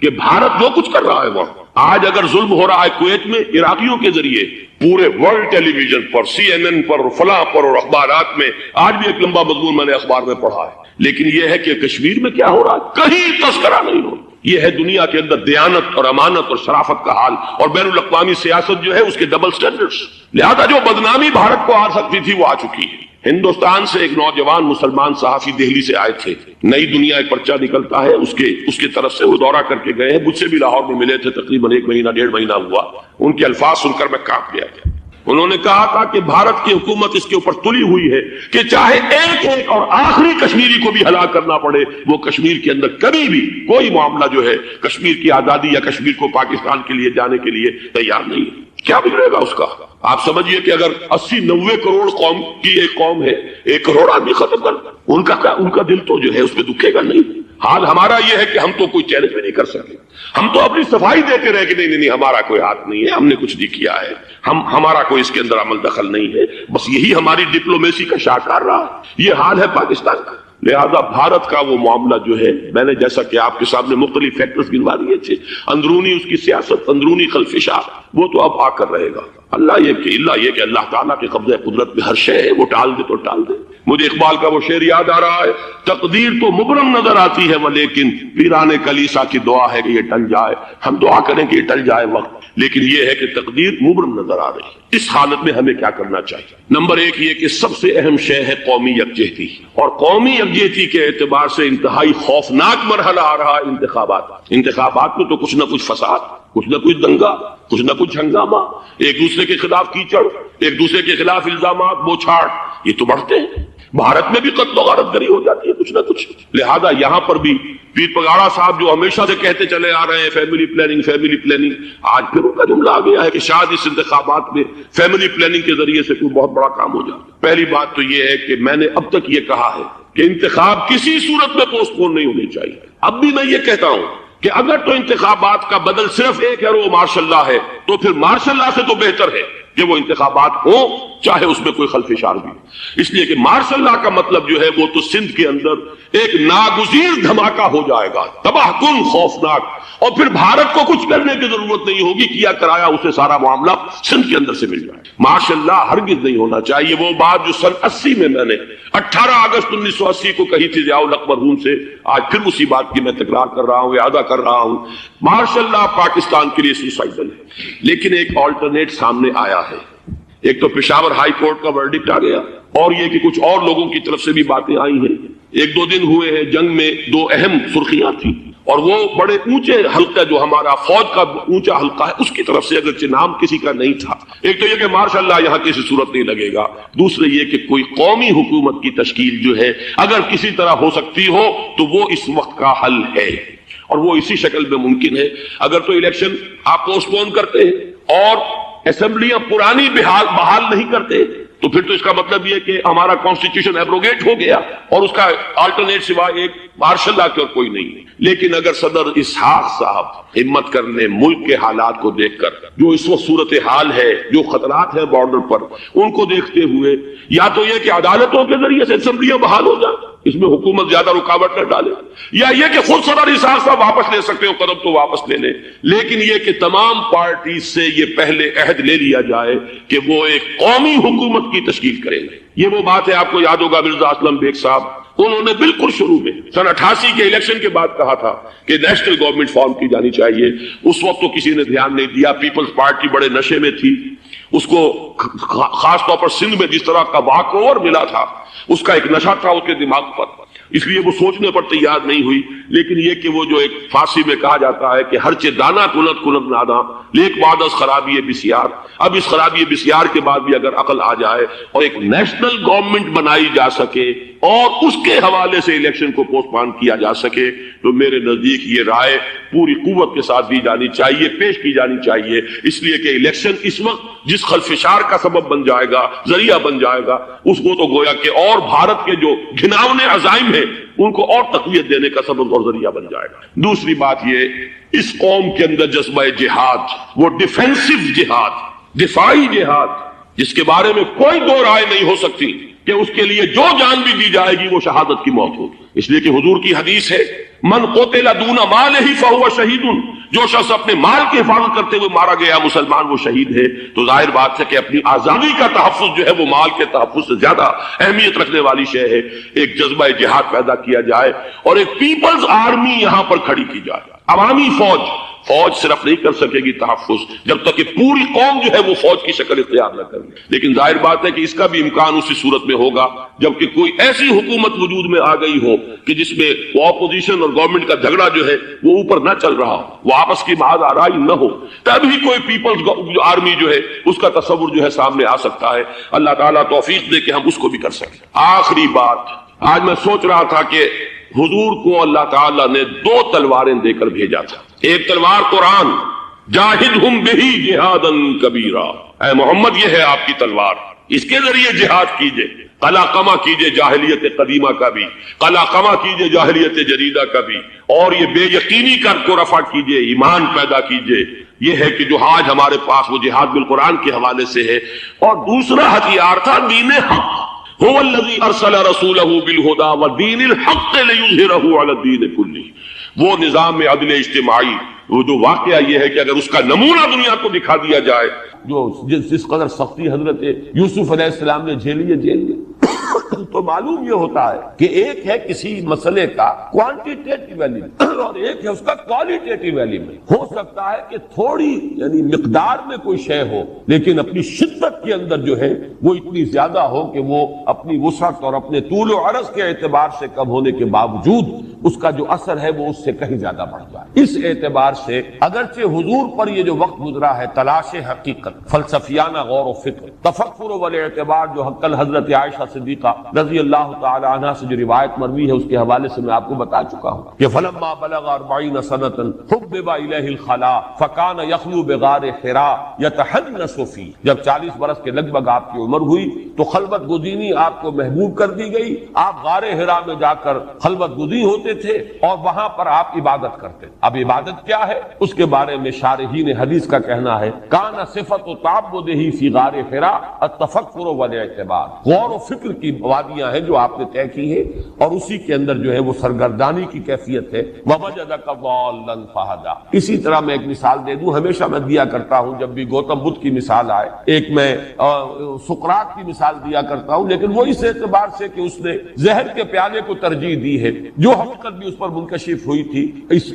کہ بھارت جو کچھ کر رہا ہے وہاں۔ آج اگر ظلم ہو رہا ہے کویت میں عراقیوں کے ذریعے، پورے ورلڈ ٹیلی ویژن پر، CNN پر، فلاں پر، اور اخبارات میں، آج بھی ایک لمبا مضمون میں نے اخبار میں پڑھا ہے، لیکن یہ ہے کہ کشمیر میں کیا ہو رہا ہے کہیں تذکرہ نہیں ہو۔ یہ ہے دنیا کے اندر دیانت اور امانت اور شرافت کا حال، اور بین الاقوامی سیاست جو ہے اس کے ڈبل سٹینڈرڈز۔ لہذا جو بدنامی بھارت کو آ سکتی تھی وہ آ چکی ہے۔ ہندوستان سے ایک نوجوان مسلمان صحافی دہلی سے آئے تھے، نئی دنیا ایک پرچہ نکلتا ہے اس کی طرف سے، وہ دورہ کر کے گئے ہیں، مجھ سے بھی لاہور میں ملے تھے، تقریباً 1 مہینہ 1.5 مہینہ ہوا۔ ان کے الفاظ سن کر میں کانپ گیا تھا۔ انہوں نے کہا تھا کہ بھارت کی حکومت اس کے اوپر تلی ہوئی ہے کہ چاہے ایک اور آخری کشمیری کو بھی ہلاک کرنا پڑے، وہ کشمیر کے اندر کبھی بھی کوئی معاملہ جو ہے کشمیر کی آزادی یا کشمیر کو پاکستان کے لیے جانے کے لیے تیار نہیں ہے۔ کیا بگڑے گا اس کا؟ آپ سمجھیے کہ اگر 80-90 کروڑ قوم کی ایک قوم ہے، 1 کروڑ آدمی ختم کر، ان کا دل تو جو ہے اس پہ دکھے گا نہیں۔ حال ہمارا یہ ہے کہ ہم تو کوئی چیلنج بھی نہیں کر سکتے، ہم تو اپنی صفائی دیتے رہے کہ نہیں ہمارا کوئی ہاتھ نہیں ہے، ہم نے کچھ نہیں کیا ہے، ہمارا کوئی اس کے اندر عمل دخل نہیں ہے، بس یہی ہماری ڈپلومیسی کا شاہکار رہا۔ یہ حال ہے پاکستان کا۔ لہذا بھارت کا وہ معاملہ جو ہے، میں نے جیسا کہ آپ کے سامنے مختلف فیکٹرز گنوا دیے تھے، اندرونی اس کی سیاست، اندرونی خلفشار، وہ تو اب آ کر رہے گا۔ اللہ یہ کہ اللہ تعالیٰ کے قبضہ قدرت میں ہر شے ہے، وہ ٹال دے تو ٹال دے۔ مجھے اقبال کا وہ شعر یاد آ رہا ہے، تقدیر تو مبرم نظر آتی ہے ولیکن پیران کلیسا کی دعا ہے کہ یہ ٹل جائے. ہم دعا کریں کہ یہ ٹل جائے وقت، لیکن یہ ہے کہ تقدیر مبرم نظر آ رہی ہے. اس حالت میں ہمیں کیا کرنا چاہیے؟ نمبر ایک یہ کہ سب سے اہم شے ہے قومی یکجہتی، اور قومی یکجہتی کے اعتبار سے انتہائی خوفناک مرحلہ آ رہا ہے انتخابات میں تو کچھ نہ کچھ فساد، کچھ نہ کچھ دنگا، کچھ نہ کچھ ہنگامہ، ایک دوسرے کے خلاف کیچڑ، ایک دوسرے کے خلاف الزامات بوچھاڑ، یہ تو بڑھتے ہیں. بھارت میں بھی قتل و غارت گری ہو جاتی ہے کچھ نہ کچھ. لہذا یہاں پر بھی پیر پگاڑا صاحب جو ہمیشہ سے کہتے چلے آ رہے ہیں فیملی پلاننگ، آج پھر ان کا جملہ آ گیا ہے کہ شاید اس انتخابات میں فیملی پلاننگ کے ذریعے سے کوئی بہت بڑا کام ہو جائے. پہلی بات تو یہ ہے کہ میں نے اب تک یہ کہا ہے کہ انتخاب کسی صورت میں پوسٹ پون نہیں ہونے چاہیے. اب بھی میں یہ کہتا ہوں کہ اگر تو انتخابات کا بدل صرف ایک ہے اور وہ مارشل لا ہے، تو پھر مارشل لا سے تو بہتر ہے کہ وہ انتخابات ہوں چاہے اس میں کوئی خلف اشار بھی. اس لیے کہ مارشل لا کا مطلب جو ہے وہ تو سندھ کے اندر ایک ناگزیر دھماکہ ہو جائے گا، تباہ کن، خوفناک، اور پھر بھارت کو کچھ کرنے کی ضرورت نہیں ہوگی، کیا کرایا اسے سارا معاملہ سندھ کے اندر سے مل جائے. مارشل لا ہرگز نہیں ہونا چاہیے. وہ بات جو سن 80 میں نے 18 اگست 1980 کو کہی تھی ضیاء الحق مرحوم سے، آج پھر اسی بات کی میں تکرار کر رہا ہوں، اعادہ کر رہا ہوں. مارشل لا پاکستان کے لیے سوسائڈل ہے، لیکن ایک آلٹرنیٹ سامنے آیا ہے. ایک تو پشاور ہائی کورٹ کا ورڈکٹ آ گیا، اور یہ کہ کچھ اور لوگوں کی طرف سے بھی باتیں آئی ہیں. ایک دو دن ہوئے ہیں، جنگ میں دو اہم سرخیاں تھیں، اور وہ بڑے اونچے حلقہ جو ہمارا فوج کا اونچا حلقہ ہے اس کی طرف سے اگرچہ نام کسی کا نہیں تھا. ایک تو یہ کہ ماشاء اللہ یہاں کسی صورت نہیں لگے گا. دوسرے یہ کہ کوئی قومی حکومت کی تشکیل جو ہے اگر کسی طرح ہو سکتی ہو تو وہ اس وقت کا حل ہے، اور وہ اسی شکل میں ممکن ہے. اگر تو الیکشن آپ پوسٹ پون کرتے ہیں اور اسمبلیاں پرانی بحال نہیں کرتے تو پھر تو اس کا مطلب یہ کہ ہمارا کانسٹیٹیوشن ایبروگیٹ ہو گیا اور اس کا آلٹرنیٹ سوائے ایک مارشل لا کے اور کوئی نہیں. لیکن اگر صدر اسحاق صاحب ہمت کر لیں ملک کے حالات کو دیکھ کر، جو اس وقت صورتحال ہے، جو خطرات ہیں بارڈر پر، ان کو دیکھتے ہوئے یا تو یہ کہ عدالتوں کے ذریعے سے اسمبلیاں بحال ہو جائیں، اس میں حکومت زیادہ رکاوٹ نہ ڈالے، یا یہ کہ خود صدر اسحاق صاحب واپس لے سکتے ہو قدم تو واپس لے لیں، لیکن یہ کہ تمام پارٹیز سے یہ پہلے عہد لے لیا جائے کہ وہ ایک قومی حکومت کی تشکیل کریں گے. یہ وہ بات ہے، آپ کو یاد ہوگا مرزا اسلم بیگ صاحب، انہوں نے بالکل شروع میں سن 88 کے الیکشن کے بعد کہا تھا کہ نیشنل گورنمنٹ فارم کی جانی چاہیے. اس وقت تو کسی نے دھیان نہیں دیا، پیپلز پارٹی بڑے نشے میں تھی، اس کو خاص طور پر سندھ میں جس طرح کا واک اوور ملا تھا اس کا ایک نشہ تھا اس کے دماغ پر، اس لیے وہ سوچنے پر تیار نہیں ہوئی. لیکن یہ کہ وہ جو ایک فارسی میں کہا جاتا ہے کہ ہرچہ دانا کنت کنت نادا لیک بعد از خرابی بسیار، اب اس خرابی بسیار کے بعد بھی اگر عقل آ جائے اور ایک نیشنل گورنمنٹ بنائی جا سکے اور اس کے حوالے سے الیکشن کو پوسٹ پون کیا جا سکے تو میرے نزدیک یہ رائے پوری قوت کے ساتھ دی جانی چاہیے، پیش کی جانی چاہیے. اس لیے کہ الیکشن اس وقت جس خلفشار کا سبب بن جائے گا، ذریعہ بن جائے گا، اس کو تو گویا کہ اور بھارت کے جو گھناونے عزائم ہیں ان کو اور تقویت دینے کا سبب اور ذریعہ بن جائے گا. دوسری بات یہ، اس قوم کے اندر جذبہ جہاد، وہ ڈیفینسو جہاد، دفاعی جہاد، جس کے بارے میں کوئی دو رائے نہیں ہو سکتی کہ اس کے لیے جو جان بھی دی جائے گی وہ شہادت کی موت ہوگی. اس لیے کہ حضور کی حدیث ہے من قتل دون مالہ فہو شہید، جو شخص اپنے مال کی حفاظت کرتے ہوئے مارا گیا مسلمان وہ شہید ہے. تو ظاہر بات ہے کہ اپنی آزادی کا تحفظ جو ہے وہ مال کے تحفظ سے زیادہ اہمیت رکھنے والی شے ہے. ایک جذبہ جہاد پیدا کیا جائے اور ایک پیپلز آرمی یہاں پر کھڑی کی جائے. عوامی فوج صرف نہیں کر سکے گی تحفظ جب تک کہ پوری قوم جو ہے وہ فوج کی شکل اختیار نہ کرے. لیکن ظاہر بات ہے کہ اس کا بھی امکان اسی صورت میں ہوگا جبکہ کوئی ایسی حکومت وجود میں آ گئی ہو کہ جس میں اپوزیشن اور گورنمنٹ کا جھگڑا جو ہے وہ اوپر نہ چل رہا ہو، وہ آپس کی محض آرائی نہ ہو، تبھی کوئی پیپلز آرمی جو ہے اس کا تصور جو ہے سامنے آ سکتا ہے. اللہ تعالیٰ توفیق دے کہ ہم اس کو بھی کر سکیں. آخری بات، آج میں سوچ رہا تھا کہ حضور کو اللہ تعالیٰ نے 2 تلواریں دے کر بھیجا تھا. ایک تلوار قرآن، جاہدہم بہی جہادا کبیرا، اے محمد یہ ہے آپ کی تلوار، اس کے ذریعے جہاد کیجئے، قلاقمہ کیجئے جاہلیت قدیمہ کا بھی، قلاقمہ کیجئے جاہلیت جدیدہ کا بھی، اور یہ بے یقینی کر کو رفع کیجئے، ایمان پیدا کیجئے. یہ ہے کہ جو آج ہمارے پاس وہ جہاد بالقرآن کے حوالے سے ہے. اور دوسرا ہتھیار تھا دین حق، هو الذی ارسل رسولہ بالہدی ودین الحق لیظہرہ علی الدین کلہ. وہ نظام عدل اجتماعی، وہ جو واقعہ یہ ہے کہ اگر اس کا نمونہ دنیا کو دکھا دیا جائے، جو جس قدر سختی حضرت یوسف علیہ السلام نے جھیلی ہے تو معلوم یہ ہوتا ہے کہ ایک ہے کسی مسئلے کا کوانٹیٹیٹیو ایلیمنٹ اور ایک ہے اس کا کوالٹیٹیو ایلیمنٹ. ہو سکتا ہے کہ تھوڑی یعنی مقدار میں کوئی شے ہو لیکن اپنی شدت کے اندر جو ہے وہ اتنی زیادہ ہو کہ وہ اپنی وسعت اور اپنے طول و عرض کے اعتبار سے کم ہونے کے باوجود اس کا جو اثر ہے وہ اس سے کہیں زیادہ بڑھ جائے. اس اعتبار سے اگرچہ حضور پر یہ جو وقت گزرا ہے تلاش حقیقت، فلسفیانہ غور و فکر، تفکر والاعتبار، جو کل حضرت عائشہ صدیقہ رضی اللہ تعالی عنہا سے جو روایت مروی ہے اس کے حوالے سے میں آپ کو بتا چکا ہوں کہ فلما بلغ 40 سنۃ حبب الیہ الخلا فکان یخلو بغار حراء یتحنس فیہ. جب 40 برس کے لگ بھگ آپ کی عمر ہوئی تو خلوت گزینی آپ کو محبوب کر دی گئی. آپ غار حراء میں جا کر خلوت گزین ہوتے تھے اور وہاں پر آپ عبادت کرتے. اب عبادت کیا ہے اس کے بارے میں شارحین حدیث کا کہنا ہے کان صفت تعبدہ فی غار حراء التفکر والاعتبار، غور و فکر کی وادیاں ہیں جو آپ نے طے کی ہے اور اسی کے اندر جو ہے وہ سرگردانی کی کیفیت ہے. ووجدک ضالا فہدی. اسی طرح میں ایک مثال دے دوں، ہمیشہ میں دیا کرتا ہوں جب بھی گوتم بدھ کی مثال آئے، ایک میں سقراط کی مثال دیا کرتا ہوں، لیکن وہ اس اعتبار سے کہ اس نے زہر کے پیالے کو ترجیح دی ہے جو حقیقت بھی اس پر منکشف ہوئی تھی،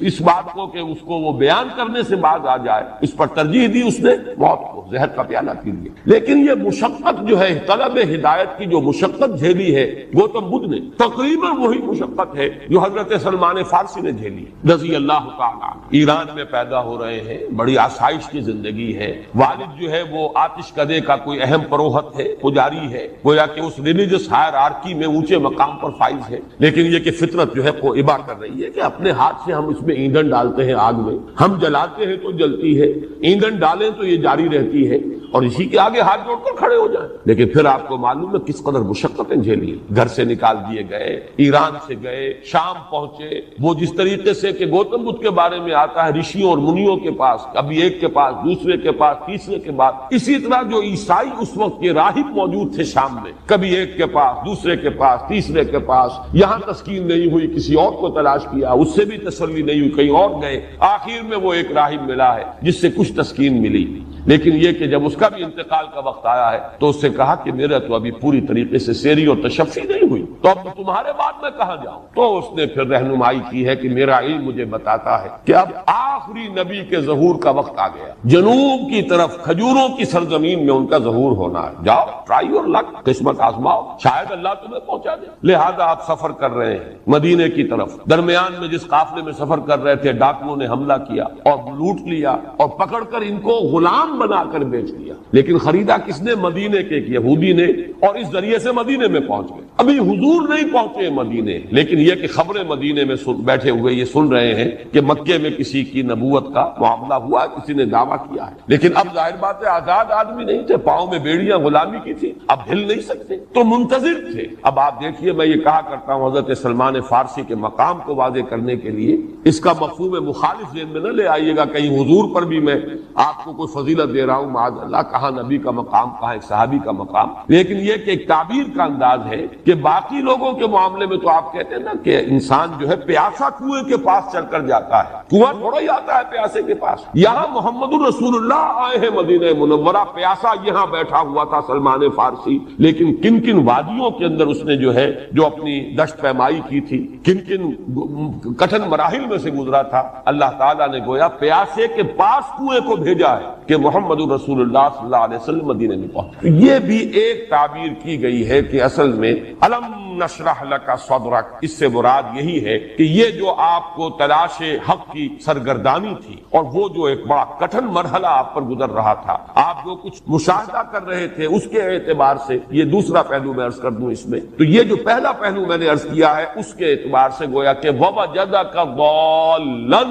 اس بات کو کہ اس کو وہ بیان کرنے سے باز آ جائے اس پر ترجیح دی اس نے موت کو، زہر کا پیالہ پی لیا. لیکن یہ مشقت جو ہے طلب ہدایت کی جو مشقت جھیلی ہے گوتم بدھ نے، تقریباً وہی مشقت ہے جو حضرت سلمان فارسی نے جھیلی رضی اللہ تعالیٰ. ایران میں پیدا ہو رہے ہیں، بڑی آسائش کی زندگی ہے، والد جو ہے وہ آتش کدے کا کوئی اہم پروہت ہے، پجاری ہے، گویا کہ اس ریلیجس ہائرارکی میں اونچے مقام پر فائز ہے. لیکن یہ کہ فطرت جو ہے وہ ابا کر رہی ہے کہ اپنے ہاتھ سے ہم اس میں ایندھن ڈالتے ہیں، آگ میں ہم جلاتے ہیں تو جلتی ہے، ایندھن ڈالیں تو یہ جاری رہتی ہے اور اسی کے آگے ہاتھ جوڑ کر کھڑے ہو جائیں. لیکن پھر آپ کو معلوم ہے کس قدر مشقتیں جھیلی. گھر سے نکال دیے گئے، ایران سے گئے، شام پہنچے. وہ جس طریقے سے کہ گوتم بدھ کے بارے میں آتا ہے رشیوں اور منیوں کے پاس، کبھی ایک کے پاس، دوسرے کے پاس، تیسرے کے بعد، اسی طرح جو عیسائی اس وقت کے راہب موجود تھے شام میں، کبھی ایک کے پاس، دوسرے کے پاس، تیسرے کے پاس. یہاں تسکین نہیں ہوئی، کسی اور کو تلاش کیا، اس سے بھی تسلی نہیں ہوئی، کہیں اور گئے. آخر میں وہ ایک راہب ملا ہے جس سے کچھ تسکین ملی. لیکن یہ کہ جب اس کا بھی انتقال کا وقت آیا ہے تو اس سے کہا کہ میرا تو ابھی پوری طریقے سے سیری اور تشفی نہیں ہوئی، تو اب تمہارے بعد میں کہاں جاؤں. تو اس نے پھر رہنمائی کی ہے کہ میرا علم مجھے بتاتا ہے کہ اب آخری نبی کے ظہور کا وقت آ گیا. جنوب کی طرف کھجوروں کی سرزمین میں ان کا ظہور ہونا ہے. جاؤ ٹرائی یور لک، قسمت آزماؤ، شاید اللہ تمہیں پہنچا دے. لہذا آپ سفر کر رہے ہیں مدینے کی طرف. درمیان میں جس قافلے میں سفر کر رہے تھے ڈاکوؤں نے حملہ کیا اور لوٹ لیا اور پکڑ کر ان کو غلام بنا کر بیچ دیا. لیکن خریدا کس نے؟ مدینے کے ایک یہودی نے، اور اس ذریعے سے مدینے میں پہنچ گئے. ابھی حضور نہیں پہنچے مدینے، لیکن یہ کہ خبریں مدینے میں بیٹھے ہوئے یہ سن رہے ہیں کہ مکے میں کسی کی نبوت کا معاملہ ہوا، کسی نے دعویٰ کیا ہے. لیکن اب ظاہر بات ہے آزاد آدمی نہیں تھے، پاؤں میں بیڑیاں غلامی کی تھی، اب ہل نہیں سکتے تو منتظر تھے. اب آپ دیکھیے میں یہ کہا کرتا ہوں حضرت سلمان فارسی کے مقام کو واضح کرنے کے لیے اس کا مفہوم مخالف ذہن میں نہ لے آئیے گا کہیں حضور پر بھی میں آپ کو کوئی فضیلت دے رہا ہوں، معاذ اللہ، کہاں نبی کا مقام، کہاں ایک صحابی کا مقام. لیکن یہ کہ ایک تعبیر کا انداز ہے کہ باقی لوگوں کے معاملے میں تو آپ کہتے ہیں نا کہ انسان جو ہے پیاسا کنویں کے پاس چل کر جاتا ہے، کنواں تھوڑا ہی آتا ہے پیاسے کے پاس. یہاں محمد الرسول اللہ آئے ہیں مدینہ منورہ، پیاسا یہاں بیٹھا ہوا تھا سلمان فارسی. لیکن کن کن وادیوں کے اندر اس نے جو ہے جو اپنی دشت پیمائی کی تھی، کن کن کٹھن مراحل میں سے گزرا تھا، اللہ تعالیٰ نے گویا پیاسے کے پاس کنویں کو بھیجا ہے کہ محمد الرسول اللہ صلی اللہ علیہ وسلم مدینے میں پہنچے. یہ بھی ایک تعبیر کی گئی ہے کہ اصل میں علم نشرح لک صدرک، اس سے مراد یہی ہے کہ یہ جو آپ کو تلاش حق کی سرگردانی تھی اور وہ جو ایک بڑا کٹھن مرحلہ آپ پر گزر رہا تھا، آپ جو کچھ مشاہدہ کر رہے تھے اس کے اعتبار سے یہ دوسرا پہلو میں عرض کر دوں اس میں. تو یہ جو پہلا پہلو میں نے عرض کیا ہے اس کے اعتبار سے گویا کہ ووجدک ضالا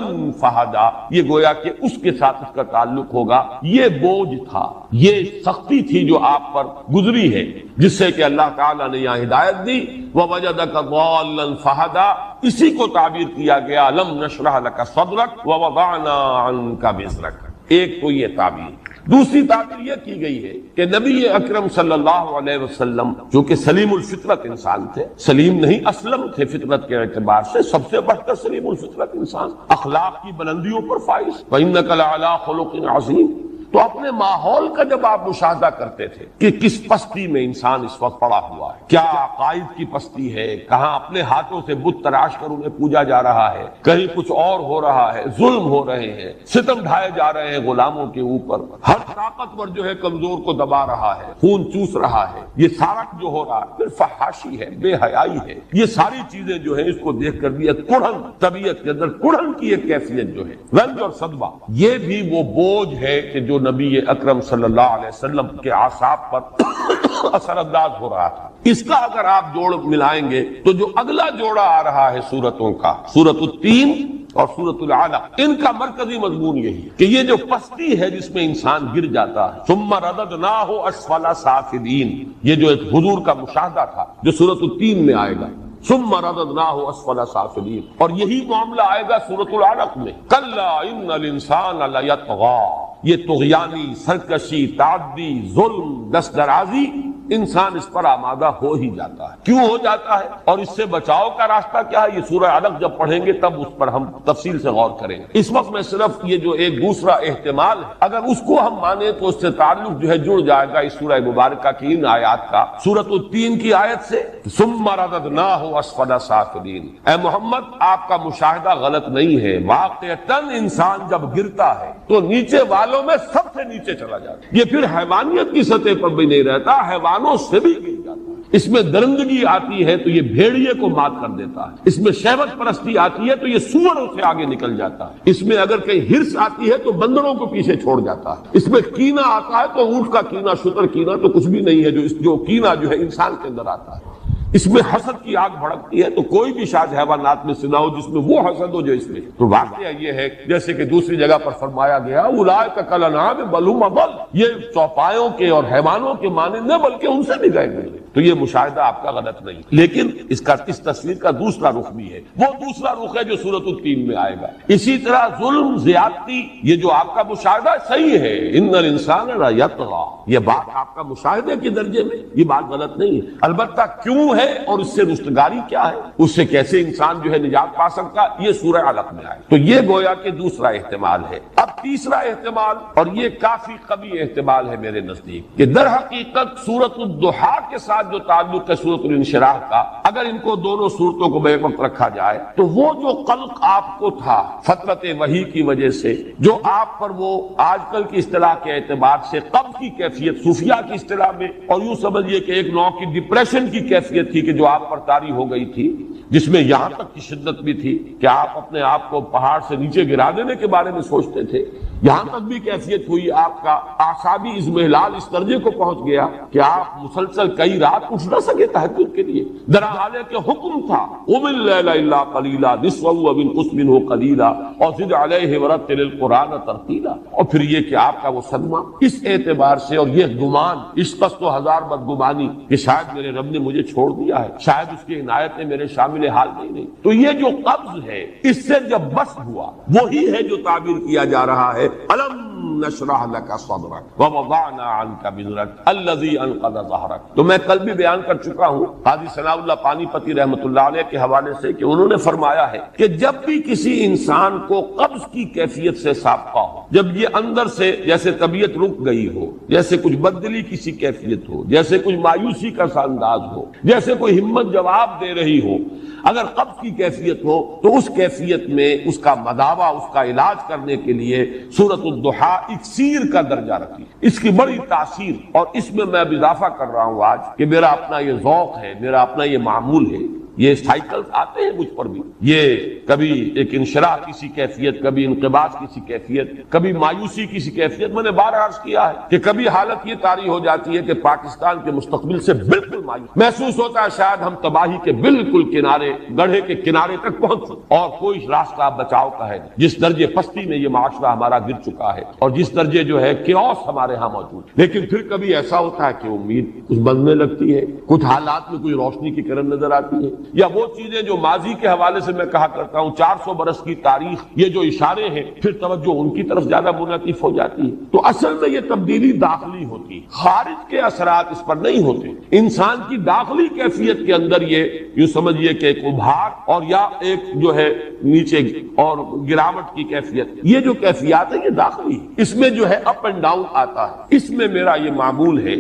فہدی، یہ گویا کہ اس کے ساتھ اس کا تعلق ہوگا. یہ بوجھ تھا، یہ سختی تھی جو آپ پر گزری ہے جس سے کہ اللہ تعالیٰ نے یہاں ہدایت دی. ووجدک ضالا فہدی، اسی کو تعبیر کیا گیا لم نشرح لک صدرک ووضعنا عنک وزرک. ایک تو یہ تعبیر. دوسری تعبیر یہ کی گئی ہے کہ نبی اکرم صلی اللہ علیہ وسلم جو کہ سلیم الفطرت انسان تھے، سلیم نہیں اسلم تھے فطرت کے اعتبار سے، سب سے بڑھ کر سلیم الفطرت انسان، اخلاق کی بلندیوں پر فائز. وَإِنَّكَ لَعَلَىٰ خُلُقٍ عَظِيمٍ. تو اپنے ماحول کا جب آپ مشاہدہ کرتے تھے کہ کس پستی میں انسان اس وقت پڑا ہوا ہے، کیا عقائد کی پستی ہے، کہاں اپنے ہاتھوں سے بت تراش کر انہیں پوجا جا رہا ہے، کہیں کچھ اور ہو رہا ہے، ظلم ہو رہے ہیں، ستم ڈھائے جا رہے ہیں غلاموں کے اوپر، ہر طاقتور جو ہے کمزور کو دبا رہا ہے، خون چوس رہا ہے، یہ سارا جو ہو رہا ہے، پھر فحاشی ہے، بے حیائی ہے، یہ ساری چیزیں جو ہے اس کو دیکھ کر بھی ایک کڑھن، طبیعت کے اندر کڑھن کی ایک کیفیت جو ہے، رنج اور صدمہ، یہ بھی وہ بوجھ ہے کہ جو نبی اکرم صلی اللہ علیہ وسلم کے اعصاب پر اثر انداز ہو رہا تھا۔ اس کا اگر آپ جوڑ ملائیں گے تو جو اگلا جوڑا آ رہا ہے سورتوں کا، سورۃ التین اور سورۃ العلق، ان کا مرکزی مضمون یہی ہے کہ یہ جو پستی ہے جس میں انسان گر جاتا ہے، ثم رددناہ اسفل سافلین، یہ جو ایک حضور کا مشاہدہ تھا جو سورۃ التین میں آئے گا، ثم رددناہ اسفل سافلین، اور یہی معاملہ آئے گا سورۃ العلق میں، کلا ان الانسان لیطغی، یہ طغیانی، سرکشی، تعدی، ظلم، دست درازی، انسان اس پر آمادہ ہو ہی جاتا ہے۔ کیوں ہو جاتا ہے اور اس سے بچاؤ کا راستہ کیا ہے، یہ سورہ علق جب پڑھیں گے تب اس پر ہم تفصیل سے غور کریں گے۔ اس وقت میں صرف یہ جو ایک دوسرا احتمال ہے، اگر اس کو ہم مانیں تو اس سے تعلق جو ہے جڑ جائے گا اس سورہ مبارکہ کی ان آیات کا، سورۃ التین کی آیت سے، ثم رددناہ اسفل سافلین۔ اے محمد، آپ کا مشاہدہ غلط نہیں ہے، واقعتاً انسان جب گرتا ہے تو نیچے والوں میں سب سے نیچے چلا جاتا ہے، یہ پھر حیوانیت کی سطح پر بھی نہیں رہتا، حیوانوں سے بھی گر جاتا ہے۔ اس میں درندگی آتی ہے تو یہ بھیڑیے کو مات کر دیتا ہے، اس میں شہوت پرستی آتی ہے تو یہ سوروں سے آگے نکل جاتا ہے، اس میں اگر کہیں ہرس آتی ہے تو بندروں کو پیچھے چھوڑ جاتا ہے، اس میں کینہ آتا ہے تو اونٹ کا کینہ، شتر کینہ تو کچھ بھی نہیں ہے جو کینہ جو ہے انسان کے اندر آتا ہے، اس میں حسد کی آگ بھڑکتی ہے تو کوئی بھی شاید حیوانات میں سے نہ ہو جس میں وہ حسد ہو جو اس میں۔ تو واقعہ یہ ہے جیسے کہ دوسری جگہ پر فرمایا گیا، اولئک کالانعام بل هم اضل، یہ چوپایوں کے اور حیوانوں کے مانند نہ بلکہ ان سے بھی گئے گزرے۔ تو یہ مشاہدہ آپ کا غلط نہیں، لیکن اس تصویر کا دوسرا رخ بھی ہے، وہ دوسرا رخ ہے جو سورۃ التین میں آئے گا۔ اسی طرح ظلم، زیادتی، یہ جو آپ کا مشاہدہ صحیح ہے، ان الانسان لیطغی، یہ بات آپ کا مشاہدے کے درجے میں، یہ بات غلط نہیں ہے، البتہ کیوں ہے اور اس سے رستگاری کیا ہے، اس سے کیسے انسان جو ہے نجات پا سکتا، یہ سورہ علق میں آئے۔ تو یہ گویا کہ دوسرا احتمال ہے۔ اب تیسرا احتمال، اور یہ کافی قوی احتمال ہے میرے نزدیک، کہ در حقیقت سورۃ الضحیٰ کے ساتھ جو تعلق ہے سورۃ الانشراح کا، اگر ان کو دونوں صورتوں کو بیک وقت رکھا جائے تو وہ جو قلق آپ کو تھا فترت وحی کی وجہ سے، جو آپ پر وہ آج کل کی اصطلاح کے اعتبار سے قبض کی کیفیت، صوفیہ کی اصطلاح میں، اور یوں سمجھیے کہ ایک نوع کی ڈپریشن کی کیفیت تھی کہ جو آپ پر طاری ہو گئی تھی، جس میں یہاں تک کی شدت بھی تھی کہ آپ اپنے آپ کو پہاڑ سے نیچے گرا دینے کے بارے میں سوچتے تھے، یہاں تک بھی کیفیت ہوئی آپ کا اعصابی اضمحلال اس درجے کو پہنچ گیا کہ آپ مسلسل کئی رات اٹھ نہ سکے تہجد کے لیے، درحال کہ حکم تھا قم اللیل الا قلیلا نصفہ او انقص منہ قلیلا اور زد علیہ ورتل القرآن ترتیلا۔ اور پھر یہ کہ آپ کا وہ صدمہ اس اعتبار سے، اور یہ گمان، اس قصد و ہزار بدگمانی کہ شاید میرے رب نے مجھے چھوڑ دیا ہے، شاید اس کی عنایتیں میرے شامل حال نہیں۔ تو یہ جو قبض ہے، اس سے جب بس ہوا، وہی ہے جو تعبیر کیا جا رہا ہے الم نشرح لک صدرک ووضعنا عنک وزرک الذی انقض ظہرک۔ تو میں کل بھی بیان کر چکا ہوں قاضی ثناء اللہ پانی پتی رحمۃ اللہ علیہ کے حوالے سے کہ انہوں نے فرمایا ہے کہ جب بھی کسی انسان کو قبض کی کیفیت سے سابقہ ہو، جب یہ اندر سے جیسے طبیعت رک گئی ہو، جیسے کچھ بددلی کی سی کیفیت ہو، جیسے کچھ مایوسی کا سا انداز ہو، جیسے کوئی ہمت جواب دے رہی ہو، اگر قبض کی کیفیت ہو تو اس کیفیت میں اس کا مداوع، اس کا علاج کرنے کے لیے سورۃ الضحیٰ اکسیر کا درجہ رکھی، اس کی بڑی تاثیر۔ اور اس میں میں اب اضافہ کر رہا ہوں آج کہ میرا اپنا یہ ذوق ہے، میرا اپنا یہ معمول ہے، یہ سائیکلز آتے ہیں مجھ پر بھی، یہ کبھی ایک انشراح کی سی کیفیت، کبھی انقباض کی سی کیفیت، کبھی مایوسی کی سی کیفیت۔ میں نے بار عرض کیا ہے کہ کبھی حالت یہ طاری ہو جاتی ہے کہ پاکستان کے مستقبل سے بالکل مایوس محسوس ہوتا ہے، شاید ہم تباہی کے بالکل کنارے، گڑھے کے کنارے تک پہنچ چکے اور کوئی راستہ بچاؤ کا ہے نہیں، جس درجے پستی میں یہ معاشرہ ہمارا گر چکا ہے اور جس درجے جو ہے کیوس ہمارے ہاں موجود۔ لیکن پھر کبھی ایسا ہوتا ہے کہ امید کچھ بننے لگتی ہے، کچھ حالات میں کوئی روشنی کی کرن نظر آتی ہے، یا وہ چیزیں جو ماضی کے حوالے سے میں کہا کرتا ہوں 400 برس کی تاریخ، یہ جو اشارے ہیں، پھر توجہ ان کی طرف زیادہ منعطف ہو جاتی ہے۔ تو اصل میں یہ تبدیلی داخلی ہوتی ہے، خارج کے اثرات اس پر نہیں ہوتے۔ انسان کی داخلی کیفیت کے اندر یہ یوں سمجھیے کہ ایک ابھار اور یا ایک جو ہے نیچے اور گراوٹ کی کیفیت، یہ جو کیفیات ہے یہ داخلی ہے، اس میں جو ہے اپ اینڈ ڈاؤن آتا ہے۔ اس میں میرا یہ معمول ہے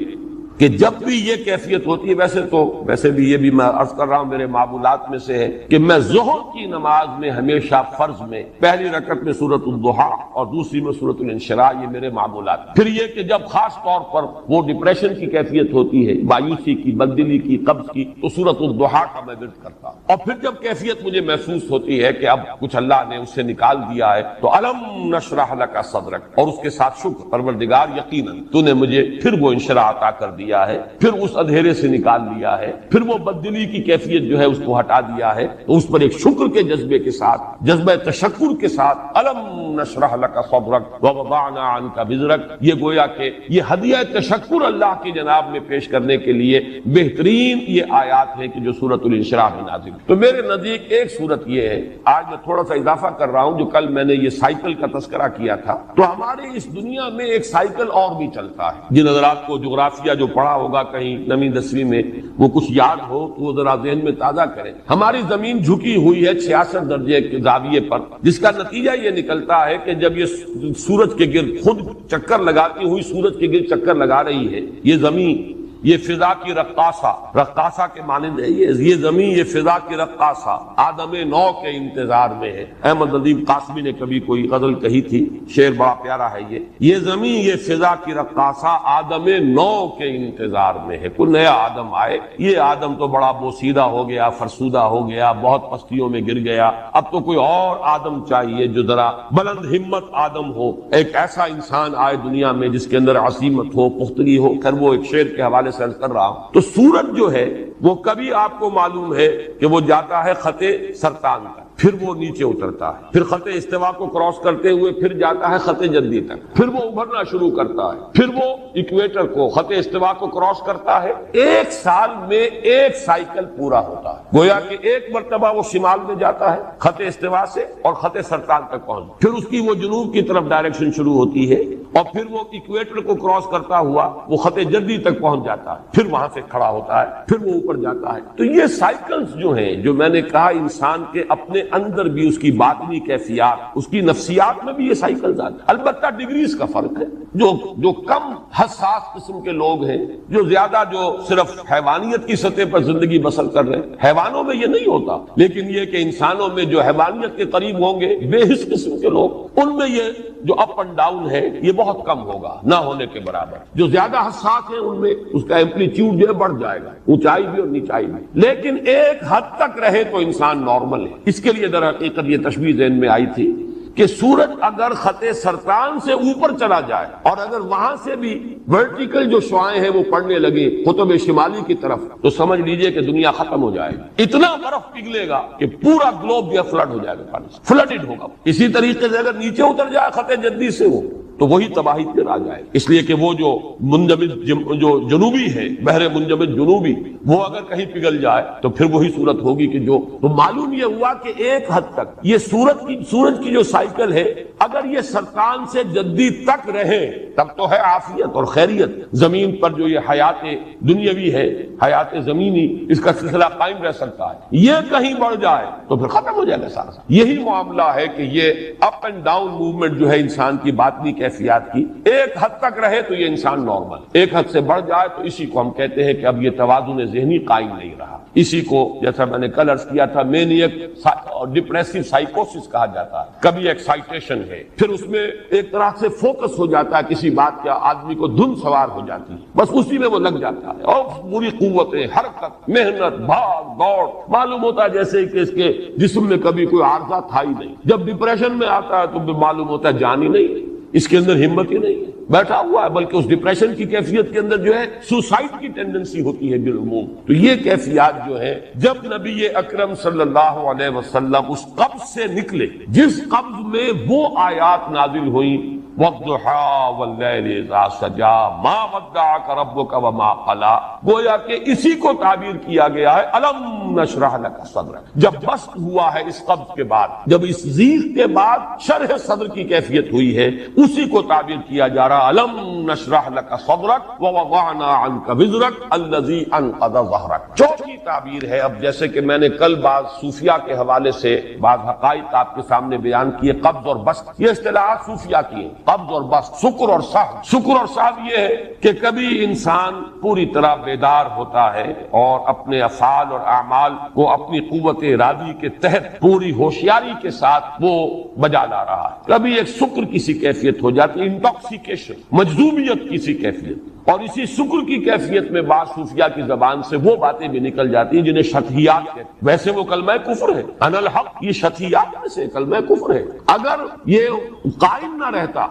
کہ جب بھی یہ کیفیت ہوتی ہے، ویسے بھی یہ بھی میں عرض کر رہا ہوں میرے معمولات میں سے ہے کہ میں ظہر کی نماز میں ہمیشہ فرض میں پہلی رکعت میں سورۃ الضحیٰ اور دوسری میں سورۃ الانشراح، یہ میرے معمولات۔ پھر یہ کہ جب خاص طور پر وہ ڈپریشن کی کیفیت ہوتی ہے، مایوسی کی، بددلی کی، قبض کی، تو سورۃ الضحیٰ کا میں ورد کرتا ہوں۔ اور پھر جب کیفیت مجھے محسوس ہوتی ہے کہ اب کچھ اللہ نے اس سے نکال دیا ہے، تو الم نشرح لک صدرک، اور اس کے ساتھ شکر، پروردگار یقیناً تو نے مجھے پھر وہ انشراح عطا کر دیا ہے، پھر اس اندھیرے سے نکال لیا ہے، پھر وہ بددلی کی کیفیت جو ہے اس کو ہٹا دیا ہے، تو اس پر ایک شکر کے جذبے کے ساتھ، جذبہ تشکر کے ساتھ، الم نشرح لک صدرک ووضعنا عنک وزرک، یہ گویا کہ یہ ہدیہ تشکر اللہ کی جناب میں پیش کرنے کے لیے بہترین یہ آیات ہیں کہ جو سورۃ الانشراح میں نازل۔ تو میرے نزدیک ایک صورت یہ ہے، آج میں تھوڑا سا اضافہ کر رہا ہوں، جو کل میں نے یہ سائیکل کا تذکرہ کیا تھا، تو ہمارے اس دنیا میں ایک سائیکل اور بھی چلتا ہے۔ جن حضرات کو جغرافیہ جو پڑھا ہوگا کہیں 9ویں 10ویں میں، وہ کچھ یاد ہو تو وہ ذرا ذہن میں تازہ کریں۔ ہماری زمین جھکی ہوئی ہے 66 درجے کے زاویے پر، جس کا نتیجہ یہ نکلتا ہے کہ جب یہ سورج کے گرد خود چکر لگاتی ہوئی سورج کے گرد چکر لگا رہی ہے یہ زمین، یہ فضا کی رقاصہ کے مانند ہے، یہ زمین، یہ فضا کی رقاصہ آدم نو کے انتظار میں ہے۔ احمد ندیم قاسمی نے کبھی کوئی غزل کہی تھی، شعر بڑا پیارا ہے یہ زمین، یہ فضا کی رقاصہ آدم نو کے انتظار میں ہے، کوئی نیا آدم آئے۔ یہ آدم تو بڑا بوسیدہ ہو گیا، فرسودہ ہو گیا، بہت پستیوں میں گر گیا، اب تو کوئی اور آدم چاہیے جو ذرا بلند ہمت آدم ہو، ایک ایسا انسان آئے دنیا میں جس کے اندر عظیمت ہو، پختگی ہو۔ خیر وہ ایک شعر کے حوالے سے کر رہا ہوں۔ تو سورج جو ہے وہ کبھی آپ کو معلوم ہے کہ وہ جاتا ہے خط سرطان تک، پھر وہ نیچے اترتا ہے، پھر خط استوا کو کراس کرتے ہوئے پھر جاتا ہے خط جدی تک، پھر وہ ابھرنا شروع کرتا ہے، پھر وہ ایکویٹر کو، خط استوا کو کراس کرتا ہے۔ ایک سال میں ایک سائیکل پورا ہوتا ہے، گویا کہ ایک مرتبہ وہ شمال میں جاتا ہے خط استوا سے اور خط سرطان تک پہنچ، پھر اس کی وہ جنوب کی طرف ڈائریکشن شروع ہوتی ہے، اور پھر وہ ایکویٹر کو کراس کرتا ہوا وہ خط جدی تک پہنچ جاتا ہے، پھر وہاں سے کھڑا ہوتا ہے، پھر وہ اوپر جاتا ہے۔ تو یہ سائیکلز جو ہیں، جو میں نے کہا انسان کے اپنے اندر بھی اس کی باطنی کیفیات، اس کی نفسیات میں بھی یہ سائیکلز آتے ہیں۔ البتہ ڈگریز کا فرق ہے، جو کم حساس قسم کے لوگ ہیں، جو زیادہ جو صرف حیوانیت کی سطح پر زندگی بسر کر رہے ہیں، حیوانوں میں یہ نہیں ہوتا، لیکن یہ کہ انسانوں میں جو حیوانیت کے قریب ہوں گے بے حس قسم کے لوگ، ان میں یہ جو اپ اینڈ ڈاؤن ہے یہ بہت کم ہوگا، نہ ہونے کے برابر۔ جو زیادہ حساس ہیں ان میں اس کا ایمپلیٹیوڈ جو ہے بڑھ جائے گا، اونچائی بھی اور نیچائی بھی، لیکن ایک حد تک رہے تو انسان نارمل ہے۔ اس کے لیے در حقیقت یہ تشبیہ ذہن میں آئی تھی کہ سورج اگر خط سرطان سے اوپر چلا جائے اور اگر وہاں سے بھی ورٹیکل جو شعاعیں ہیں وہ پڑنے لگے قطب شمالی کی طرف، تو سمجھ لیجئے کہ دنیا ختم ہو جائے گی۔ اتنا برف پگھلے گا کہ پورا گلوب یہ فلڈ ہو جائے گا، پانی فلڈڈ ہوگا۔ اسی طریقے سے اگر نیچے اتر جائے خط جدی سے وہ، تو وہی تباہی پھر آ جائے، اس لیے کہ وہ جو منجمد جو جنوبی ہے، بحر منجمد جنوبی، وہ اگر کہیں پگھل جائے تو پھر وہی صورت ہوگی کہ جو تو معلوم یہ ہوا کہ ایک حد تک یہ سورج کی جو سائیکل ہے، اگر یہ سرطان سے جدی تک رہے تب تو ہے عافیت اور خیریت، زمین پر جو یہ حیات دنیاوی ہے، حیات زمینی، اس کا سلسلہ قائم رہ سکتا ہے۔ یہ کہیں بڑھ جائے تو پھر ختم ہو جائے گا سارا۔ یہی معاملہ ہے کہ یہ اپ اینڈ ڈاؤن موومنٹ جو ہے انسان کی باطنی کیفیات کی، ایک حد تک رہے تو یہ انسان نارمل، ایک حد سے بڑھ جائے تو اسی کو ہم کہتے ہیں کہ اب یہ توازن ذہنی قائم نہیں رہا۔ اسی کو جیسا میں نے کل عرض کیا تھا مینیک اور ڈپریسو سائیکوسس کہا جاتا ہے۔ کبھی ایکسائٹیشن ہے، پھر اس میں ایک طرح سے فوکس ہو جاتا ہے کسی بات کا، آدمی کو دھن سوار ہو جاتی ہے، بس اسی میں وہ لگ جاتا ہے، اور پوری قوتیں، حرکت، محنت، بھاگ دوڑ، معلوم ہوتا ہے جیسے کہ اس کے جسم میں کبھی کوئی عارضہ تھا ہی نہیں۔ جب ڈپریشن میں آتا ہے تو پھر معلوم ہوتا ہے جان ہی نہیں، اس کے اندر ہمت ہی نہیں ہے، بیٹھا ہوا ہے، بلکہ اس ڈپریشن کی کیفیت کے اندر جو ہے سوسائڈ کی ٹینڈنسی ہوتی ہے بالعموم۔ تو یہ کیفیات جو ہے، جب نبی اکرم صلی اللہ علیہ وسلم اس قبض سے نکلے جس قبض میں وہ آیات نازل ہوئیں والضحى واللیل اذا سجا ما ودعك ربك وما قلى، گویا کہ اسی کو تعبیر کیا گیا ہے الم نشرح لك صدرك، جب بسط ہوا ہے اس قبض کے بعد، جب اس ضیق کے بعد شرح صدر کی کیفیت ہوئی ہے، اسی کو تعبیر کیا جا رہا الم نشرح لك صدرك ووضعنا عنك وزرك الذي انقض ظهرك۔ چوتھی تعبیر ہے، اب جیسے کہ میں نے کل بعض صوفیہ کے حوالے سے بعض حقائق آپ کے سامنے بیان کیے، قبض اور بسط یہ اصطلاحات صوفیہ کی ہیں، قبض اور بسط، شکر اور سہو۔ شکر اور سہو یہ ہے کہ کبھی انسان پوری طرح بیدار ہوتا ہے اور اپنے افعال اور اعمال کو اپنی قوت ارادی کے تحت پوری ہوشیاری کے ساتھ وہ بجا لا رہا ہے، کبھی ایک شکر کسی کیفیت ہو جاتی ہے، انٹاکسیکیشن، مجذوبیت کسی کیفیت، اور اسی شکر کی کیفیت میں بعض صوفیہ کی زبان سے وہ باتیں بھی نکل جاتی ہیں جنہیں شطحیات کہتے ہیں، ویسے وہ کلمہ کفر ہے، انا الحق، یہ شطحیات میں سے کلمہ کفر ہے۔ اگر یہ قائم نہ رہتا